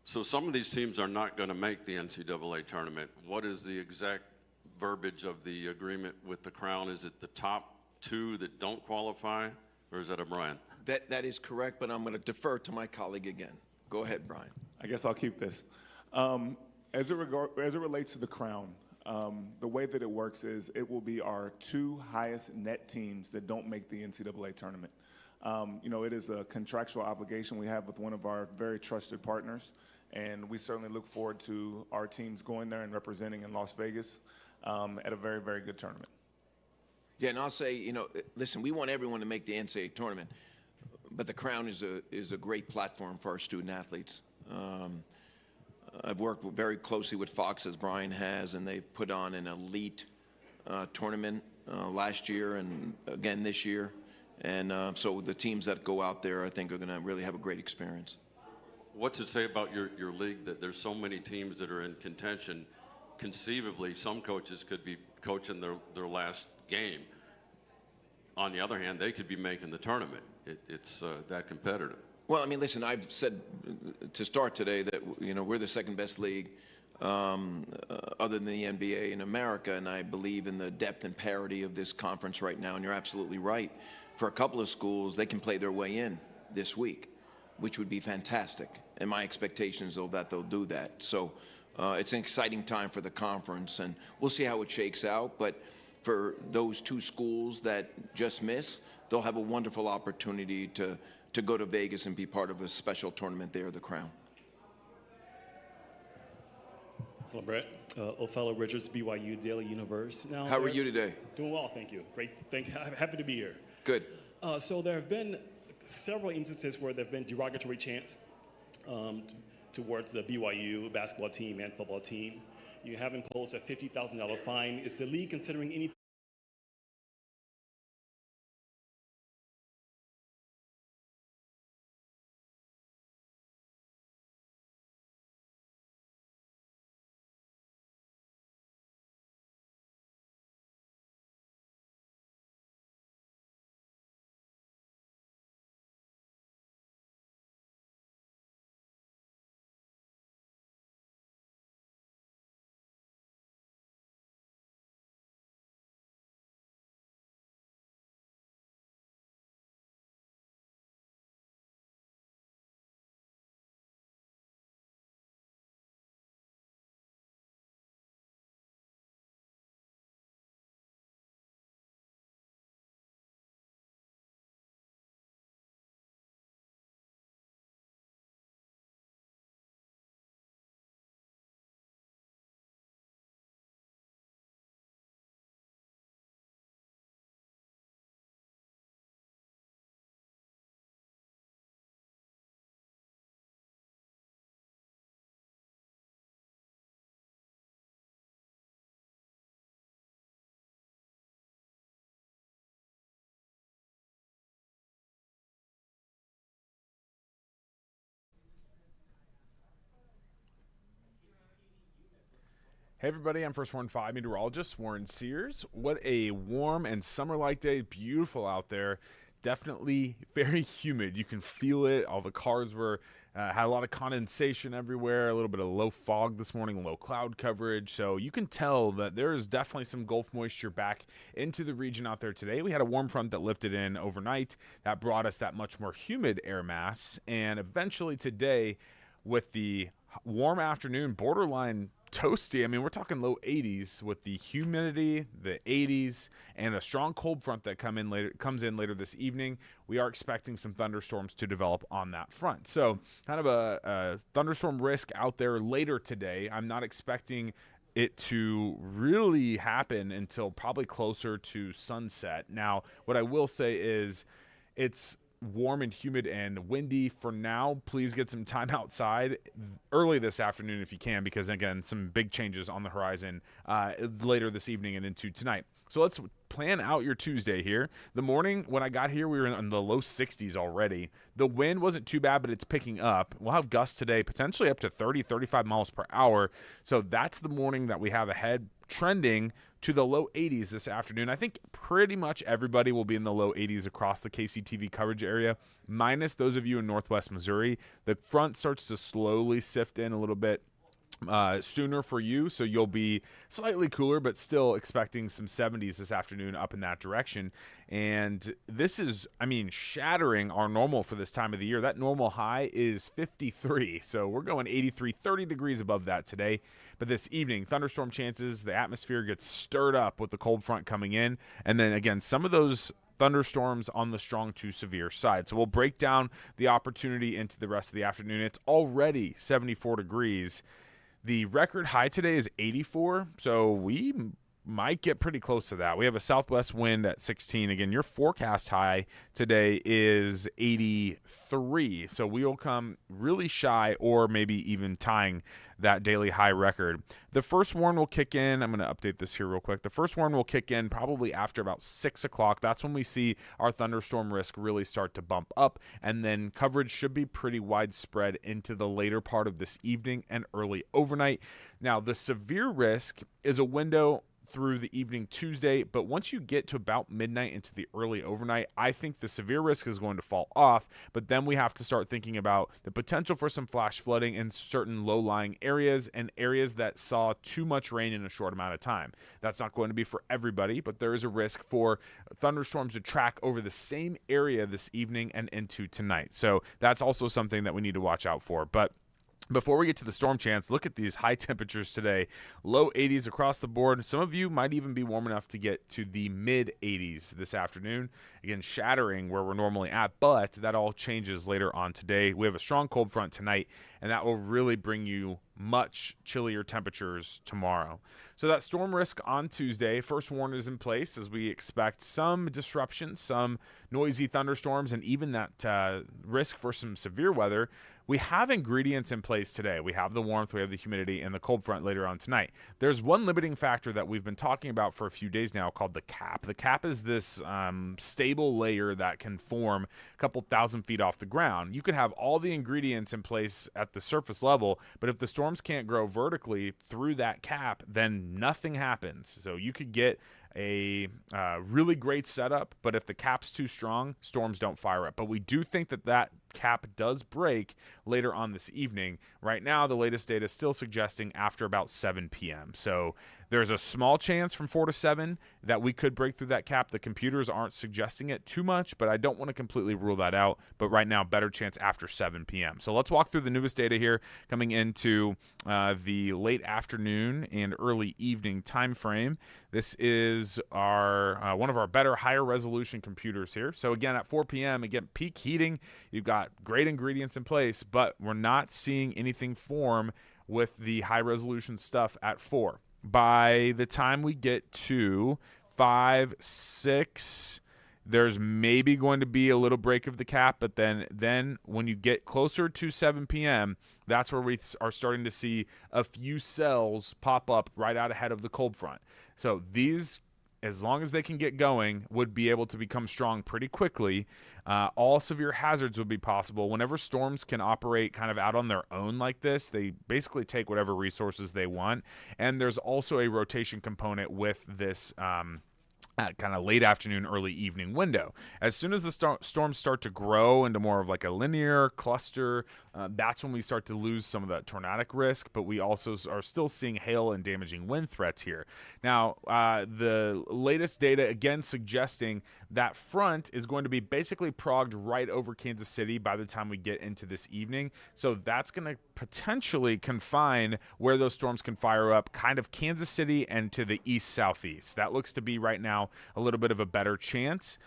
So some of these teams are not going to make the NCAA tournament. What is the exact verbiage of the agreement with the Crown? Is it the top two that don't qualify, or is that a Brian? That is correct, but I'm going to defer to my colleague again. Go ahead, Brian. I guess I'll keep this. As it relates to the Crown, the way that it works is it will be our two highest net teams that don't make the NCAA tournament. It is a contractual obligation we have with one of our very trusted partners, and we certainly look forward to our teams going there and representing in Las Vegas at a very, very good tournament. Yeah, and I'll say, listen, we want everyone to make the NCAA tournament, but the Crown is a great platform for our student athletes. I've worked very closely with Fox, as Brian has, and they've put on an elite tournament last year and again this year. And so the teams that go out there, I think, are going to really have a great experience. What's it say about your league that there's so many teams that are in contention? Conceivably, some coaches could be coaching their last game. On the other hand, they could be making the tournament. It's that competitive. Well, I mean, listen, I've said to start today that, we're the second best league other than the NBA in America, and I believe in the depth and parity of this conference right now, and you're absolutely right. For a couple of schools, they can play their way in this week, which would be fantastic. And my expectation is that they'll do that. So it's an exciting time for the conference, and we'll see how it shakes out. But for those two schools that just miss, they'll have a wonderful opportunity to go to Vegas and be part of a special tournament there, the Crown. Hello, Brett. Othello Richards, BYU Daily Universe. Now, How are you today? Doing well, thank you. Great, happy to be here. Good. So there have been several instances where there have been derogatory chants towards the BYU basketball team and football team. You have imposed a $50,000 fine. Is the league considering anything? Hey everybody, I'm First Warn 5 meteorologist Warren Sears. What a warm and summer-like day. Beautiful out there. Definitely very humid. You can feel it. All the cars were had a lot of condensation everywhere, a little bit of low fog this morning, low cloud coverage. So you can tell that there is definitely some Gulf moisture back into the region out there today. We had a warm front that lifted in overnight. That brought us that much more humid air mass. And eventually today, with the warm afternoon, borderline toasty. I mean, we're talking low 80s with the humidity, the 80s, and a strong cold front that comes in later this evening. We are expecting some thunderstorms to develop on that front. So kind of a thunderstorm risk out there later today. I'm not expecting it to really happen until probably closer to sunset. Now, what I will say is it's warm and humid and windy for now. Please get some time outside early this afternoon if you can, because again, some big changes on the horizon later this evening and into tonight. So let's plan out your Tuesday here. The morning when I got here, we were in the low 60s already. The wind wasn't too bad, but it's picking up. We'll have gusts today, potentially up to 30, 35 miles per hour. So that's the morning that we have ahead, trending to the low 80s this afternoon. I think pretty much everybody will be in the low 80s across the KCTV coverage area, minus those of you in Northwest Missouri. The front starts to slowly sift in a little bit sooner for you, so you'll be slightly cooler, but still expecting some 70s this afternoon up in that direction. And this is, I mean, shattering our normal for this time of the year. That normal high is 53, so we're going 83, 30 degrees above that today. But this evening, thunderstorm chances, the atmosphere gets stirred up with the cold front coming in, and then again, some of those thunderstorms on the strong to severe side. So we'll break down the opportunity into the rest of the afternoon. It's already 74 degrees. The record high today is 84, so we might get pretty close to that. We have a southwest wind at 16. Again, your forecast high today is 83, so we will come really shy or maybe even tying that daily high record. The first warn will kick in. I'm going to update this here real quick. The first warn will kick in probably after about 6 o'clock. That's when we see our thunderstorm risk really start to bump up, and then coverage should be pretty widespread into the later part of this evening and early overnight. Now, the severe risk is a window through the evening Tuesday, but once you get to about midnight into the early overnight, I think the severe risk is going to fall off, but then we have to start thinking about the potential for some flash flooding in certain low-lying areas and areas that saw too much rain in a short amount of time. That's not going to be for everybody, but there is a risk for thunderstorms to track over the same area this evening and into tonight. So that's also something that we need to watch out for. But before we get to the storm chance, look at these high temperatures today. Low 80s across the board. Some of you might even be warm enough to get to the mid 80s this afternoon. Again, shattering where we're normally at, but that all changes later on today. We have a strong cold front tonight, and that will really bring you much chillier temperatures tomorrow. So that storm risk on Tuesday, first warning is in place as we expect some disruption, some noisy thunderstorms, and even that risk for some severe weather. We have ingredients in place today. We have the warmth, we have the humidity, and the cold front later on tonight. There's one limiting factor that we've been talking about for a few days now called the cap. The cap is this stable layer that can form a couple thousand feet off the ground. You could have all the ingredients in place at the surface level, but if the storms can't grow vertically through that cap, then nothing happens. So you could get a really great setup, but if the cap's too strong, storms don't fire up. But we do think that that cap does break later on this evening. Right now, the latest data is still suggesting after about 7 p.m. So there's a small chance from 4 to 7 that we could break through that cap. The computers aren't suggesting it too much, but I don't want to completely rule that out. But right now, better chance after 7 p.m. So let's walk through the newest data here coming into the late afternoon and early evening time frame. This is our one of our better, higher resolution computers here. So again, at 4 p.m., again, peak heating, you've got great ingredients in place, but we're not seeing anything form with the high resolution stuff at 4. By the time we get to 5, 6, there's maybe going to be a little break of the cap, but then when you get closer to 7 p.m., that's where we are starting to see a few cells pop up right out ahead of the cold front. So these, as long as they can get going, would be able to become strong pretty quickly. All severe hazards would be possible. Whenever storms can operate kind of out on their own like this, they basically take whatever resources they want. And there's also a rotation component with this kind of late afternoon, early evening window. As soon as the storms start to grow into more of like a linear cluster, that's when we start to lose some of that tornadic risk, but we also are still seeing hail and damaging wind threats here. Now, the latest data, again, suggesting that front is going to be basically progged right over Kansas City by the time we get into this evening. So that's going to potentially confine where those storms can fire up, kind of Kansas City and to the east-southeast. That looks to be right now a little bit of a better chance.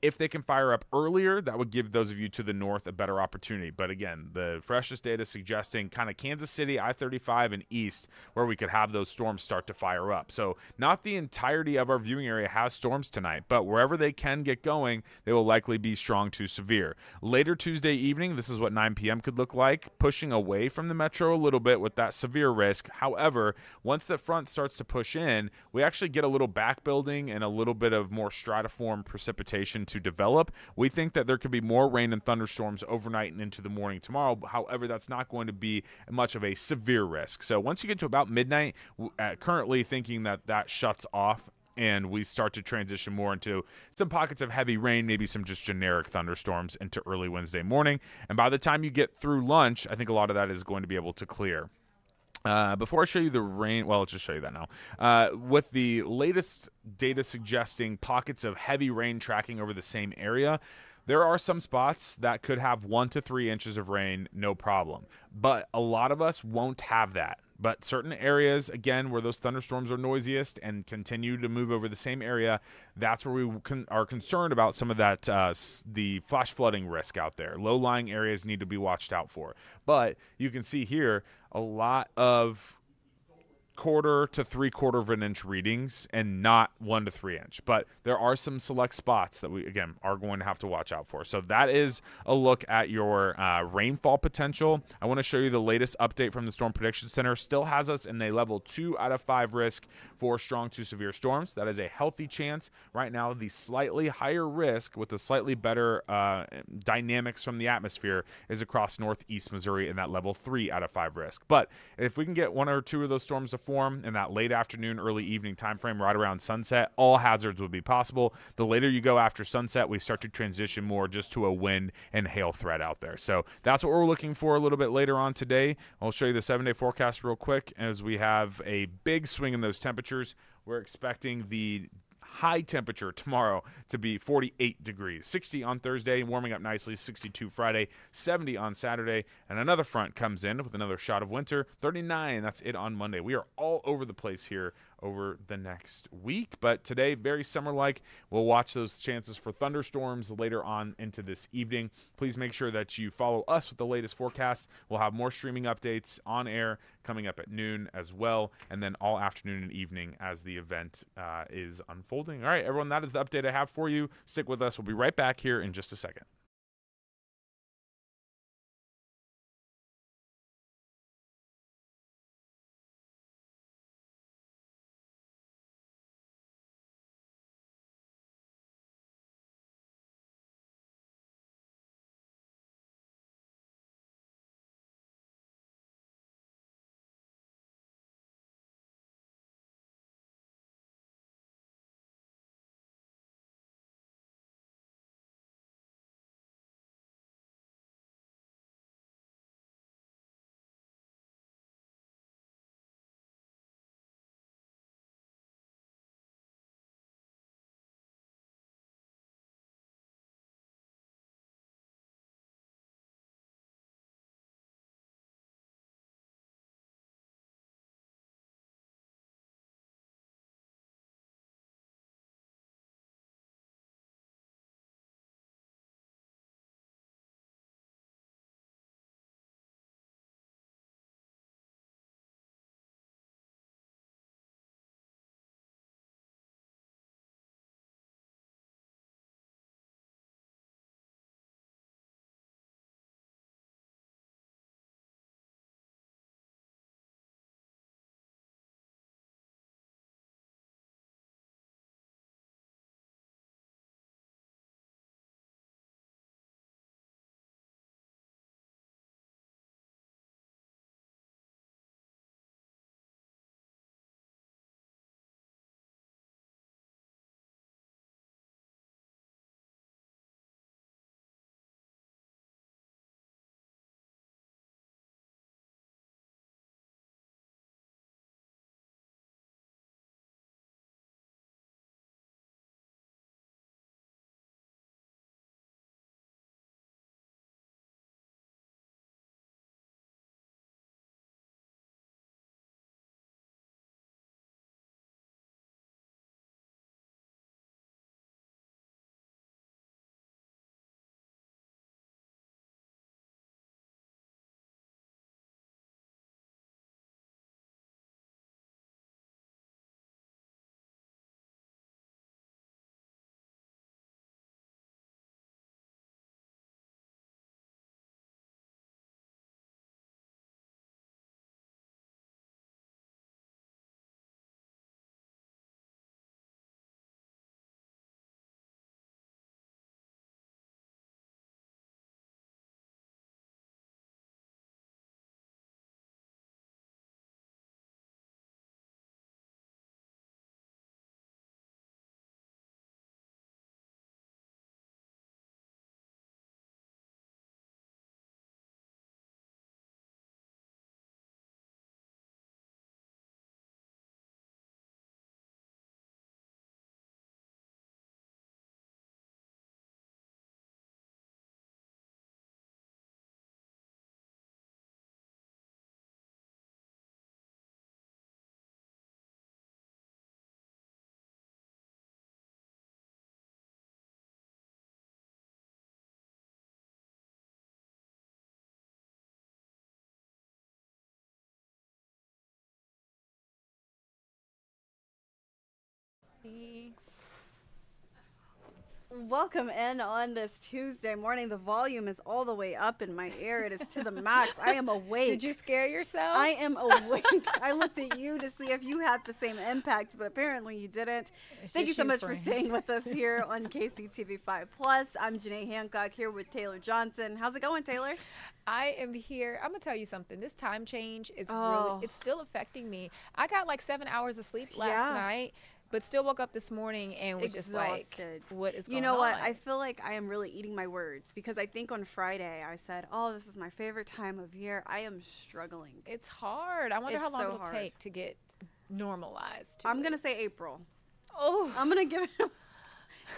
If they can fire up earlier, that would give those of you to the north a better opportunity. But again, the freshest data suggesting kind of Kansas City, I-35, and east where we could have those storms start to fire up. So not the entirety of our viewing area has storms tonight, but wherever they can get going, they will likely be strong to severe. Later Tuesday evening, this is what 9 p.m. could look like, pushing away from the metro a little bit with that severe risk. However, once the front starts to push in, we actually get a little back building and a little bit of more stratiform precipitation to develop. We think that there could be more rain and thunderstorms overnight and into the morning tomorrow. However, that's not going to be much of a severe risk. So once you get to about midnight, currently thinking that that shuts off and we start to transition more into some pockets of heavy rain, maybe some just generic thunderstorms into early Wednesday morning. And by the time you get through lunch, I think a lot of that is going to be able to clear. Before I show you the rain, well, let's just show you that now. With the latest data suggesting pockets of heavy rain tracking over the same area, there are some spots that could have 1 to 3 inches of rain, no problem. But a lot of us won't have that. But certain areas, again, where those thunderstorms are noisiest and continue to move over the same area, that's where we are concerned about some of that, the flash flooding risk out there. Low-lying areas need to be watched out for. But you can see here a lot of 1/4 to 3/4 of an inch readings and not 1 to 3 inch. But there are some select spots that we, again, are going to have to watch out for. So that is a look at your rainfall potential. I want to show you the latest update from the Storm Prediction Center. Still has us in a level 2 out of 5 risk for strong to severe storms. That is a healthy chance. Right now, the slightly higher risk with the slightly better dynamics from the atmosphere is across northeast Missouri in that level 3 out of 5 risk. But if we can get 1 or 2 of those storms to form in that late afternoon, early evening time frame right around sunset, all hazards would be possible. The later you go after sunset, we start to transition more just to a wind and hail threat out there. So that's what we're looking for a little bit later on today. I'll show you the 7-day forecast real quick as we have a big swing in those temperatures. We're expecting the high temperature tomorrow to be 48 degrees, 60 on Thursday, warming up nicely, 62 Friday, 70 on Saturday, and another front comes in with another shot of winter, 39, that's it on Monday. We are all over the place here over the next week. But today, very summer-like. We'll watch those chances for thunderstorms later on into this evening. Please make sure that you follow us with the latest forecasts. We'll have more streaming updates on air coming up at noon as well, and then all afternoon and evening as the event is unfolding. All right, everyone, that is the update I have for you. Stick with us. We'll be right back here in just a second. Welcome in on this Tuesday morning. The volume is all the way up in my ear. It is to the max. I am awake. Did you scare yourself? I am awake. I looked at you to see if you had the same impact, but apparently you didn't. Thank you so much for staying with us here on KCTV5 Plus. I'm Janae Hancock here with Taylor Johnson. How's it going, Taylor? I am here. I'm gonna tell you something. This time change is really, it's still affecting me. I got like 7 hours of sleep last night, but still woke up this morning and was just like, what is going on? You know what? I feel like I am really eating my words because I think on Friday I said, oh, this is my favorite time of year. I am struggling. It's hard. I wonder how long it'll take to get normalized. I'm going to say April. Oh. I'm going to give it.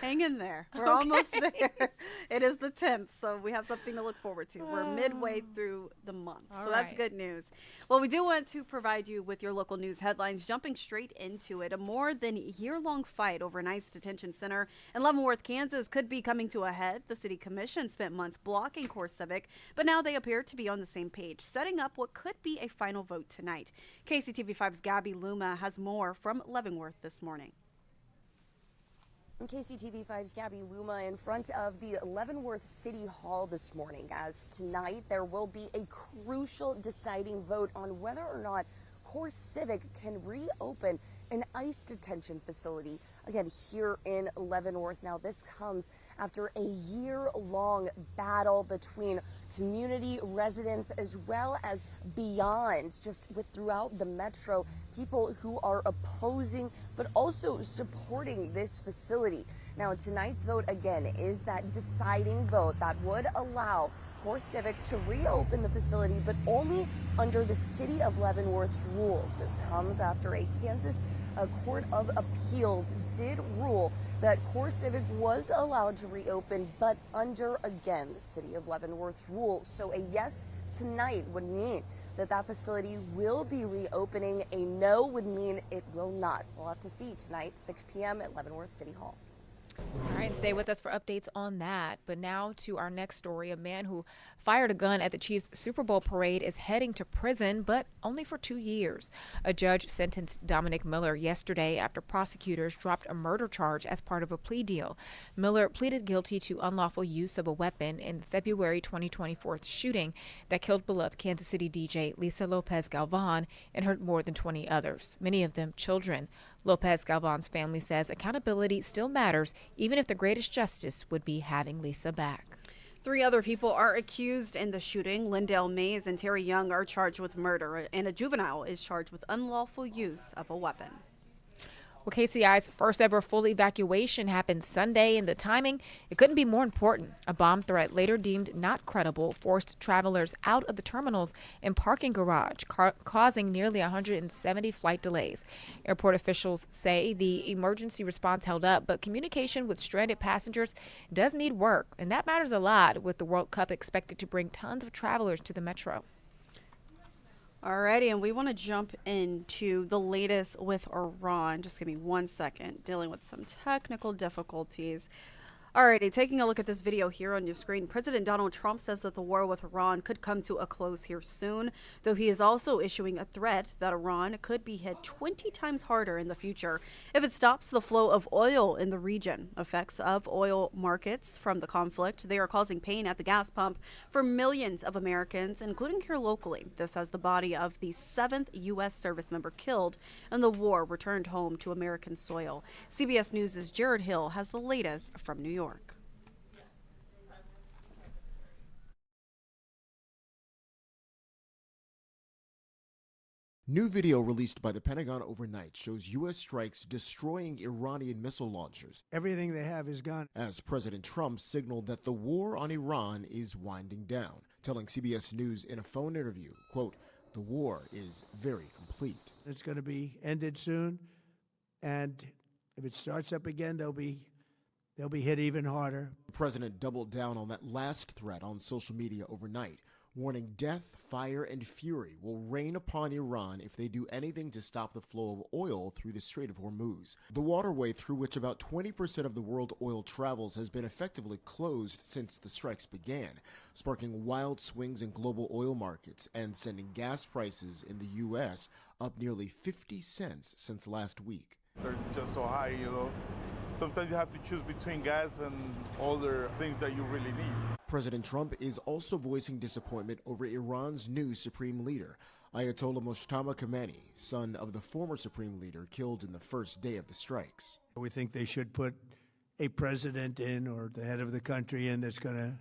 Hang in there. We're almost there. It is the 10th, so we have something to look forward to. We're midway through the month, so that's good news. Well, we do want to provide you with your local news headlines. Jumping straight into it, a more than year-long fight over an ICE detention center in Leavenworth, Kansas could be coming to a head. The city commission spent months blocking CoreCivic, but now they appear to be on the same page, setting up what could be a final vote tonight. KCTV5's Gabby Luma has more from Leavenworth this morning. KCTV5's Gabby Luma in front of the Leavenworth City Hall this morning, as tonight there will be a crucial deciding vote on whether or not CoreCivic can reopen an ICE detention facility, again, here in Leavenworth. Now, this comes after a year-long battle between community residents as well as beyond, just with throughout the metro, people who are opposing but also supporting this facility. Now, tonight's vote, again, is that deciding vote that would allow CoreCivic to reopen the facility, but only under the City of Leavenworth's rules. This comes after a Kansas Court of Appeals did rule that CoreCivic was allowed to reopen, but under, again, the City of Leavenworth's rules. So a yes tonight would mean that that facility will be reopening. A no would mean it will not. We'll have to see tonight, 6 p.m. at Leavenworth City Hall. All right, stay with us for updates on that. But now to our next story. A man who fired a gun at the Chiefs Super Bowl parade is heading to prison, but only for 2 years. A judge sentenced Dominic Miller yesterday after prosecutors dropped a murder charge as part of a plea deal. Miller pleaded guilty to unlawful use of a weapon in the February 2024 shooting that killed beloved Kansas City DJ Lisa Lopez Galvan and hurt more than 20 others, many of them children. Lopez Galvan's family says accountability still matters, even if the greatest justice would be having Lisa back. 3 other people are accused in the shooting. Lindell Mays and Terry Young are charged with murder, and a juvenile is charged with unlawful use of a weapon. Well, KCI's first ever full evacuation happened Sunday, and the timing, it couldn't be more important. A bomb threat, later deemed not credible, forced travelers out of the terminals and parking garage, causing nearly 170 flight delays. Airport officials say the emergency response held up, but communication with stranded passengers does need work, and that matters a lot with the World Cup expected to bring tons of travelers to the metro. Alrighty, and we want to jump into the latest with Iran. Just give me 1 second, dealing with some technical difficulties. Alrighty, taking a look at this video here on your screen, President Donald Trump says that the war with Iran could come to a close here soon, though he is also issuing a threat that Iran could be hit 20 times harder in the future if it stops the flow of oil in the region. Effects of oil markets from the conflict, they are causing pain at the gas pump for millions of Americans, including here locally. This as the body of the 7th U.S. service member killed in the war returned home to American soil. CBS News' Jared Hill has the latest from New York. New video released by the Pentagon overnight shows U.S. strikes destroying Iranian missile launchers. Everything they have is gone. As President Trump signaled that the war on Iran is winding down, telling CBS News in a phone interview, quote, "The war is very complete." It's going to be ended soon, and if it starts up again, they'll be hit even harder. The president doubled down on that last threat on social media overnight, warning death, fire, and fury will rain upon Iran if they do anything to stop the flow of oil through the Strait of Hormuz. The waterway through which about 20% of the world oil travels has been effectively closed since the strikes began, sparking wild swings in global oil markets and sending gas prices in the U.S. up nearly 50 cents since last week. They're just so high, you know. Sometimes you have to choose between gas and other things that you really need. President Trump is also voicing disappointment over Iran's new supreme leader, Ayatollah Mojtaba Khamenei, son of the former supreme leader killed in the first day of the strikes. We think they should put a president in, or the head of the country in, that's going to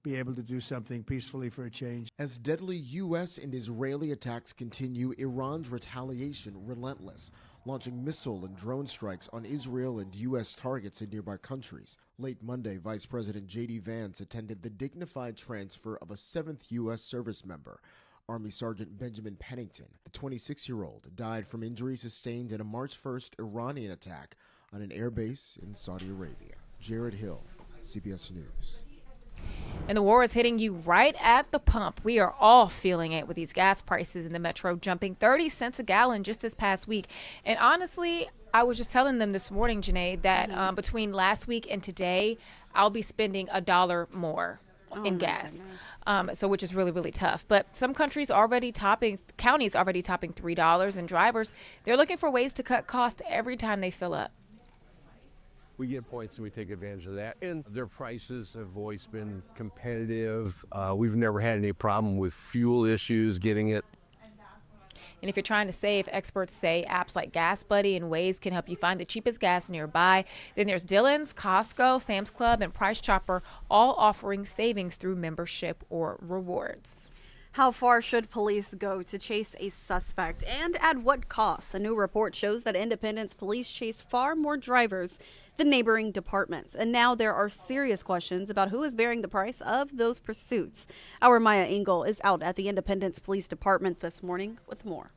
be able to do something peacefully for a change. As deadly U.S. and Israeli attacks continue, Iran's retaliation relentless, launching missile and drone strikes on Israel and U.S. targets in nearby countries. Late Monday, Vice President J.D. Vance attended the dignified transfer of a 7th U.S. service member. Army Sergeant Benjamin Pennington, the 26-year-old, died from injuries sustained in a March 1st Iranian attack on an air base in Saudi Arabia. Jared Hill, CBS News. And the war is hitting you right at the pump. We are all feeling it with these gas prices in the metro jumping 30 cents a gallon just this past week. And honestly, I was just telling them this morning, Janae, that between last week and today, I'll be spending $1 more in gas. So which is really, really tough. But some counties already topping $3, and drivers, they're looking for ways to cut costs every time they fill up. We get points and we take advantage of that. And their prices have always been competitive. We've never had any problem with fuel issues getting it. And if you're trying to save, experts say apps like Gas Buddy and Waze can help you find the cheapest gas nearby. Then there's Dillon's, Costco, Sam's Club, and Price Chopper, all offering savings through membership or rewards. How far should police go to chase a suspect, and at what cost? A new report shows that Independence police chase far more drivers than neighboring departments. And now there are serious questions about who is bearing the price of those pursuits. Our Maya Engel is out at the Independence Police Department this morning with more.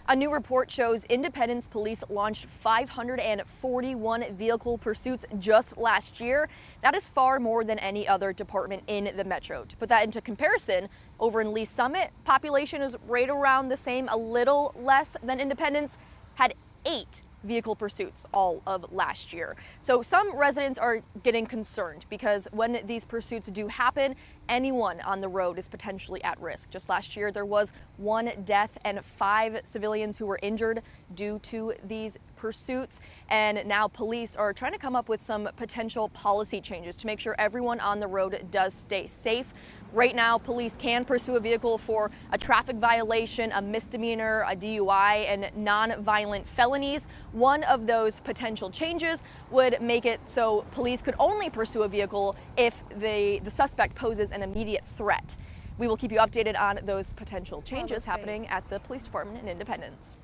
A new report shows Independence Police launched 541 vehicle pursuits just last year. That is far more than any other department in the metro. To put that into comparison, over in Lee Summit, population is right around the same, a little less than Independence, had 8 vehicle pursuits all of last year. So some residents are getting concerned because when these pursuits do happen, anyone on the road is potentially at risk. Just last year, there was 1 death and 5 civilians who were injured due to these pursuits. And now police are trying to come up with some potential policy changes to make sure everyone on the road does stay safe. Right now, police can pursue a vehicle for a traffic violation, a misdemeanor, a DUI, and non-violent felonies. One of those potential changes would make it so police could only pursue a vehicle if the suspect poses an immediate threat. We will keep you updated on those potential changes happening at the police department in Independence.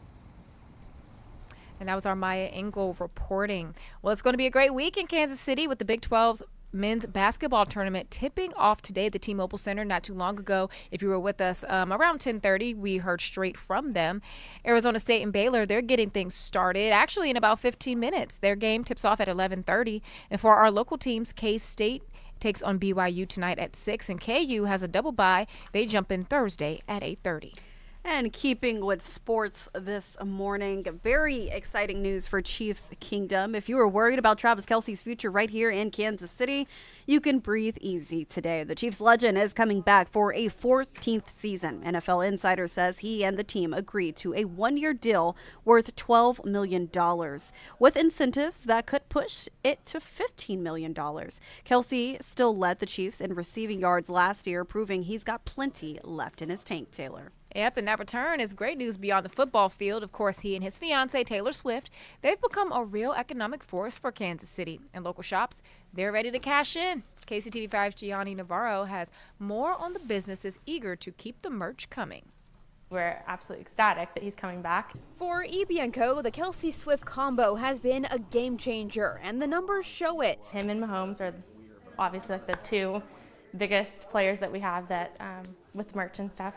And that was our Maya Engel reporting. Well, it's going to be a great week in Kansas City with the Big 12's men's basketball tournament tipping off today at the T-Mobile Center not too long ago. If you were with us around 10:30, we heard straight from them. Arizona State and Baylor, they're getting things started actually in about 15 minutes. Their game tips off at 11:30. And for our local teams, K-State takes on BYU tonight at 6, and KU has a double bye. They jump in Thursday at 8:30. And keeping with sports this morning, very exciting news for Chiefs Kingdom. If you were worried about Travis Kelce's future right here in Kansas City, you can breathe easy today. The Chiefs legend is coming back for a 14th season. NFL Insider says he and the team agreed to a 1-year deal worth $12 million, with incentives that could push it to $15 million. Kelce still led the Chiefs in receiving yards last year, proving he's got plenty left in his tank, Taylor. Yep, and that return is great news beyond the football field. Of course, he and his fiancée, Taylor Swift, they've become a real economic force for Kansas City. And local shops, they're ready to cash in. KCTV5's Gianni Navarro has more on the businesses eager to keep the merch coming. We're absolutely ecstatic that he's coming back. For EB&Co, the Kelce Swift combo has been a game changer, and the numbers show it. Him and Mahomes are obviously like the 2 biggest players that we have that with merch and stuff.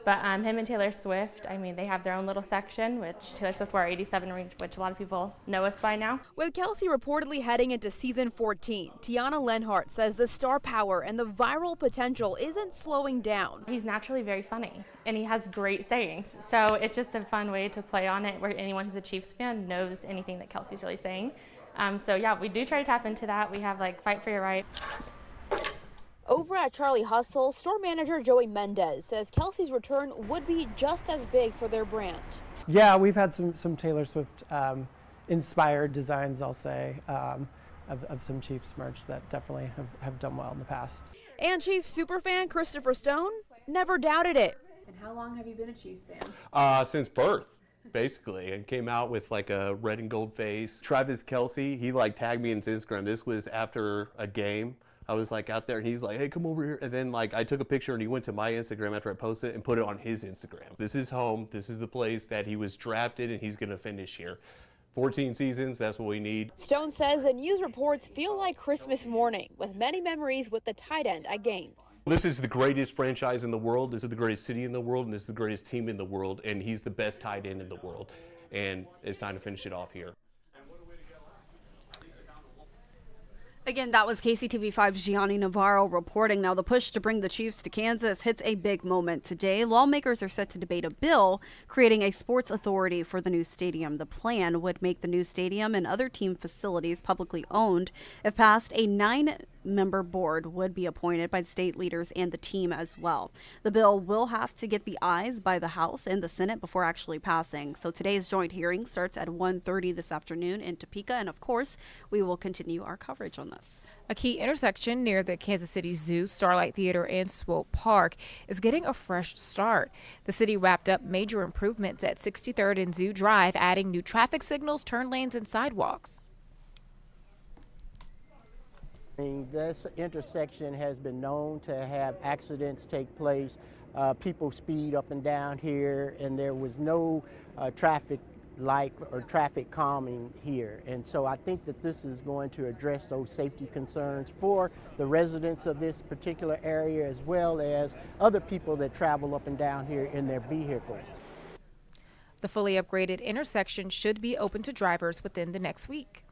But him and Taylor Swift, I mean, they have their own little section, which Taylor Swift wore 87 range, which a lot of people know us by now. With Kelce reportedly heading into season 14, Tiana Lenhart says the star power and the viral potential isn't slowing down. He's naturally very funny, and he has great sayings. So it's just a fun way to play on it, where anyone who's a Chiefs fan knows anything that Kelce's really saying. So yeah, we do try to tap into that. We have like Fight for Your Right. Over at Charlie Hustle, store manager Joey Mendez says Kelce's return would be just as big for their brand. Yeah, we've had some Taylor Swift inspired designs, I'll say, of some Chiefs merch that definitely have done well in the past. And Chiefs superfan Christopher Stone never doubted it. And how long have you been a Chiefs fan? Since birth. Basically, and came out with like a red and gold face. Travis Kelce, he like tagged me into Instagram. This was after a game. I was like out there and he's like, hey, come over here. And then like I took a picture and he went to my Instagram after I posted it and put it on his Instagram. This is home. This is the place that he was drafted and he's going to finish here. 14 seasons, that's what we need. Stone says the news reports feel like Christmas morning, with many memories with the tight end at games. This is the greatest franchise in the world. This is the greatest city in the world. And this is the greatest team in the world. And he's the best tight end in the world. and it's time to finish it off here. Again, that was KCTV5's Gianni Navarro reporting. Now, the push to bring the Chiefs to Kansas hits a big moment today. Lawmakers are set to debate a bill creating a sports authority for the new stadium. The plan would make the new stadium and other team facilities publicly owned. If passed, a 9-member board would be appointed by state leaders and the team as well. The bill will have to get the ayes by the House and the Senate before actually passing. So today's joint hearing starts at 1:30 this afternoon in Topeka. And of course, we will continue our coverage on this. A key intersection near the Kansas City Zoo, Starlight Theater, and Swope Park is getting a fresh start. The city wrapped up major improvements at 63rd and Zoo Drive, adding new traffic signals, turn lanes, and sidewalks. This intersection has been known to have accidents take place. People speed up and down here, and there was no traffic light or traffic calming here. And so I think that this is going to address those safety concerns for the residents of this particular area, as well as other people that travel up and down here in their vehicles. The fully upgraded intersection should be open to drivers within the next week.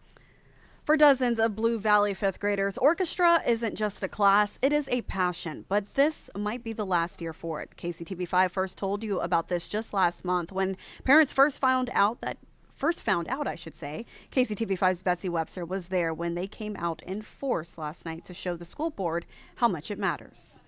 For dozens of Blue Valley fifth graders, orchestra isn't just a class, it is a passion, but this might be the last year for it. KCTV5 first told you about this just last month when parents first found out, KCTV5's Betsy Webster was there when they came out in force last night to show the school board how much it matters.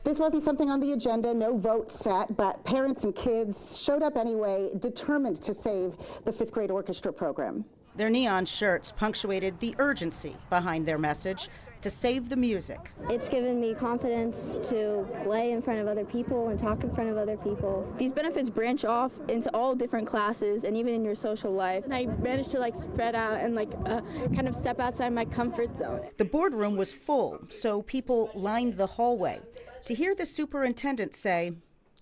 This wasn't something on the agenda, no vote set, but parents and kids showed up anyway, determined to save the fifth grade orchestra program. Their neon shirts punctuated the urgency behind their message to save the music. It's given me confidence to play in front of other people and talk in front of other people. These benefits branch off into all different classes and even in your social life. And I managed to spread out and kind of step outside my comfort zone. The boardroom was full, so people lined the hallway to hear the superintendent say,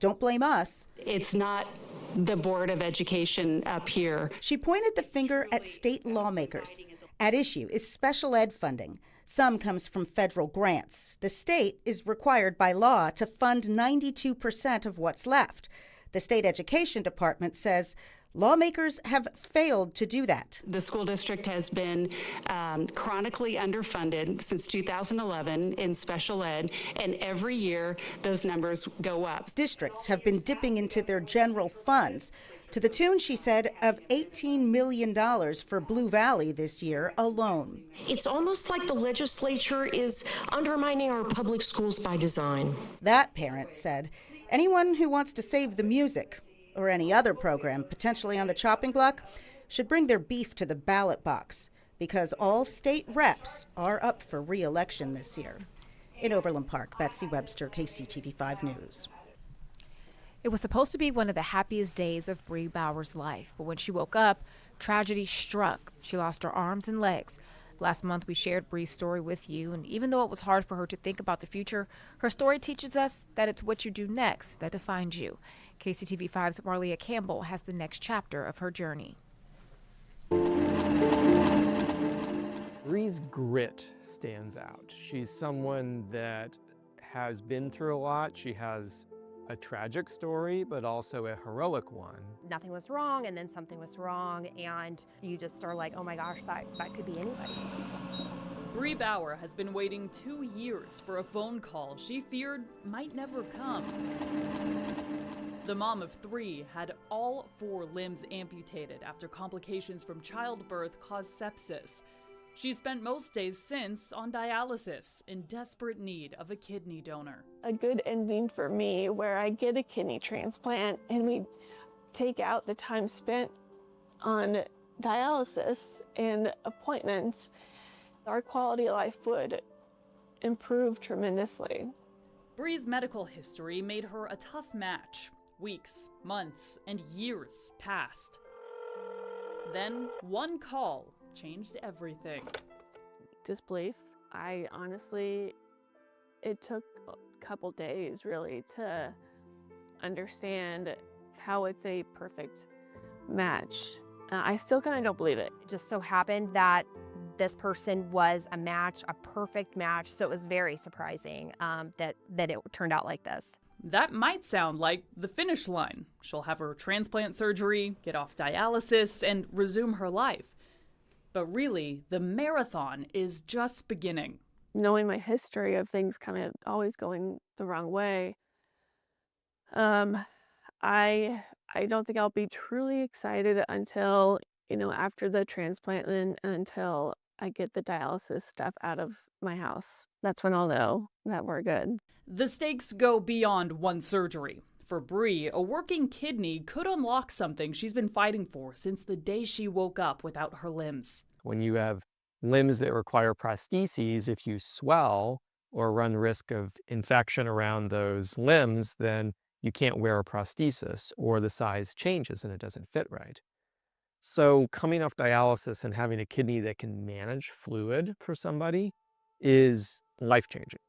"Don't blame us. It's not the Board of Education up here." She pointed the finger at state lawmakers. At issue is special ed funding. Some comes from federal grants. The state is required by law to fund 92% of what's left. The state education department says lawmakers have failed to do that. The school district has been chronically underfunded since 2011 in special ed, and every year those numbers go up. Districts have been dipping into their general funds to the tune, she said, of $18 million for Blue Valley this year alone. It's almost like the legislature is undermining our public schools by design. That parent said anyone who wants to save the music or any other program potentially on the chopping block should bring their beef to the ballot box, because all state reps are up for re-election this year. In Overland Park, Betsy Webster, KCTV5 News. It was supposed to be one of the happiest days of Bree Bauer's life, but when she woke up, tragedy struck. She lost her arms and legs. Last month, we shared Bree's story with you, and even though it was hard for her to think about the future, her story teaches us that it's what you do next that defines you. KCTV5's Marlia Campbell has the next chapter of her journey. Bree's grit stands out. She's someone that has been through a lot. She has a tragic story, but also a heroic one. Nothing was wrong, and then something was wrong, and you just are like, oh my gosh, that could be anybody. Bree Bauer has been waiting 2 years for a phone call she feared might never come. The mom of 3 had all 4 limbs amputated after complications from childbirth caused sepsis. She spent most days since on dialysis, in desperate need of a kidney donor. A good ending for me where I get a kidney transplant and we take out the time spent on dialysis and appointments, our quality of life would improve tremendously. Bree's medical history made her a tough match. Weeks, months, and years passed. Then one call changed everything. Disbelief. I honestly, it took a couple days really to understand how it's a perfect match. I still kind of don't believe it. It just so happened that this person was a match, a perfect match, so it was very surprising that it turned out like this. That might sound like the finish line. She'll have her transplant surgery, get off dialysis, and resume her life. But really, the marathon is just beginning. Knowing my history of things kind of always going the wrong way, I don't think I'll be truly excited until, after the transplant and until I get the dialysis stuff out of my house. That's when I'll know that we're good. The stakes go beyond one surgery. For Bree, a working kidney could unlock something she's been fighting for since the day she woke up without her limbs. When you have limbs that require prostheses, if you swell or run risk of infection around those limbs, then you can't wear a prosthesis, or the size changes and it doesn't fit right. So coming off dialysis and having a kidney that can manage fluid for somebody is life-changing,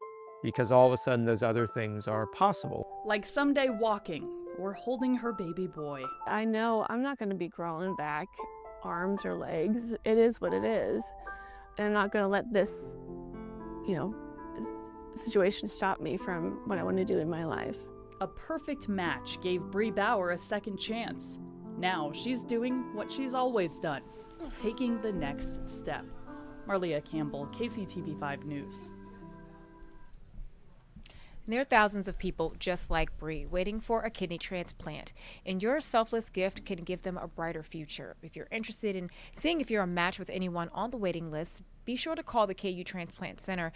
because all of a sudden those other things are possible. Like someday walking or holding her baby boy. I know I'm not going to be growing back arms or legs. It is what it is. And I'm not going to let this, situation stop me from what I want to do in my life. A perfect match gave Bree Bauer a second chance. Now she's doing what she's always done, taking the next step. Marlia Campbell, KCTV5 News. There are thousands of people just like Bree waiting for a kidney transplant, and your selfless gift can give them a brighter future. If you're interested in seeing if you're a match with anyone on the waiting list, be sure to call the KU Transplant Center,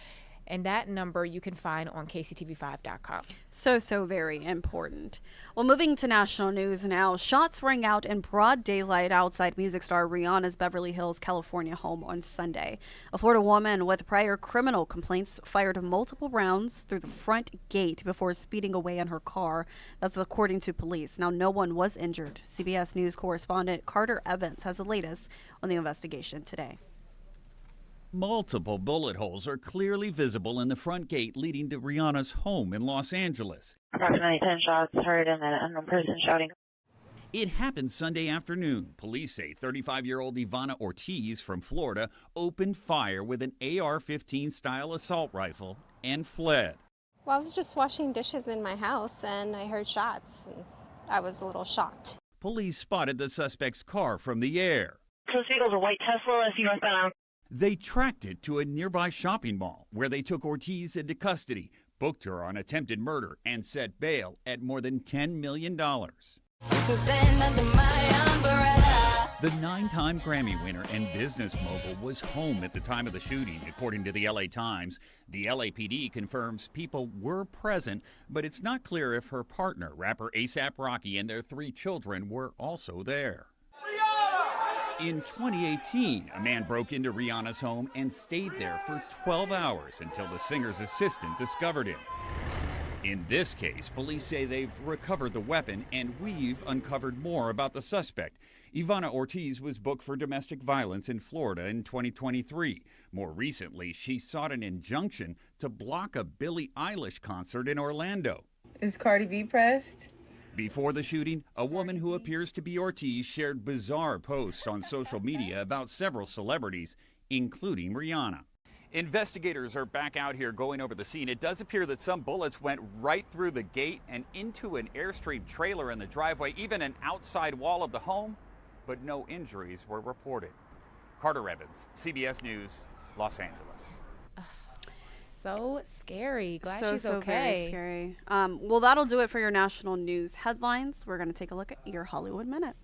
and that number you can find on KCTV5.com. So very important. Well, moving to national news now, shots rang out in broad daylight outside music star Rihanna's Beverly Hills, California home on Sunday. A Florida woman with prior criminal complaints fired multiple rounds through the front gate before speeding away in her car. That's according to police. Now, no one was injured. CBS News correspondent Carter Evans has the latest on the investigation today. Multiple bullet holes are clearly visible in the front gate leading to Rihanna's home in Los Angeles. Approximately 10 shots heard and an unknown person shouting. It happened Sunday afternoon. Police say 35-year-old Ivana Ortiz from Florida opened fire with an AR-15 style assault rifle and fled. Well, I was just washing dishes in my house and I heard shots. And I was a little shocked. Police spotted the suspect's car from the air. This vehicle's a white Tesla, SU northbound. They tracked it to a nearby shopping mall where they took Ortiz into custody, booked her on attempted murder, and set bail at more than $10 million. The 9-time Grammy winner and business mogul was home at the time of the shooting, according to the LA Times. The LAPD confirms people were present, but it's not clear if her partner, rapper A$AP Rocky, and their 3 children were also there. In 2018, a man broke into Rihanna's home and stayed there for 12 hours until the singer's assistant discovered him. In this case, police say they've recovered the weapon, and we've uncovered more about the suspect. Ivana Ortiz was booked for domestic violence in Florida in 2023. More recently, she sought an injunction to block a Billie Eilish concert in Orlando. Is Cardi B pressed? Before the shooting, a woman who appears to be Ortiz shared bizarre posts on social media about several celebrities, including Rihanna. Investigators are back out here going over the scene. It does appear that some bullets went right through the gate and into an Airstream trailer in the driveway, even an outside wall of the home, but no injuries were reported. Carter Evans, CBS News, Los Angeles. So scary. Glad she's so okay. Very scary. Well, that'll do it for your national news headlines. We're going to take a look at your Hollywood Minute.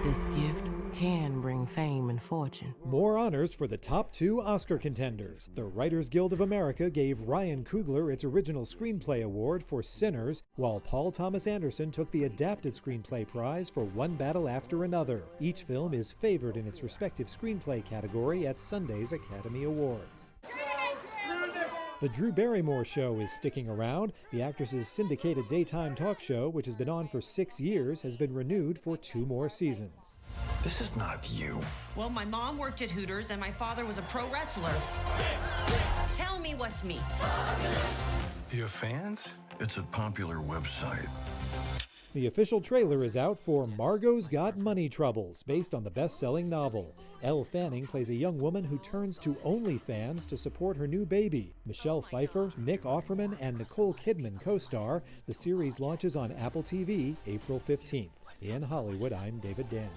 This gift can bring fame and fortune. More honors for the top 2 Oscar contenders. The Writers Guild of America gave Ryan Coogler its Original Screenplay Award for Sinners, while Paul Thomas Anderson took the Adapted Screenplay Prize for One Battle After Another. Each film is favored in its respective screenplay category at Sunday's Academy Awards. The Drew Barrymore Show is sticking around. The actress's syndicated daytime talk show, which has been on for 6 years, has been renewed for 2 more seasons. This is not you. Well, my mom worked at Hooters and my father was a pro wrestler. Tell me what's me. Your fans? It's a popular website. The official trailer is out for Margot's Got Money Troubles, based on the best-selling novel. Elle Fanning plays a young woman who turns to OnlyFans to support her new baby. Michelle Pfeiffer, Nick Offerman, and Nicole Kidman co-star. The series launches on Apple TV April 15th. In Hollywood, I'm David Daniel.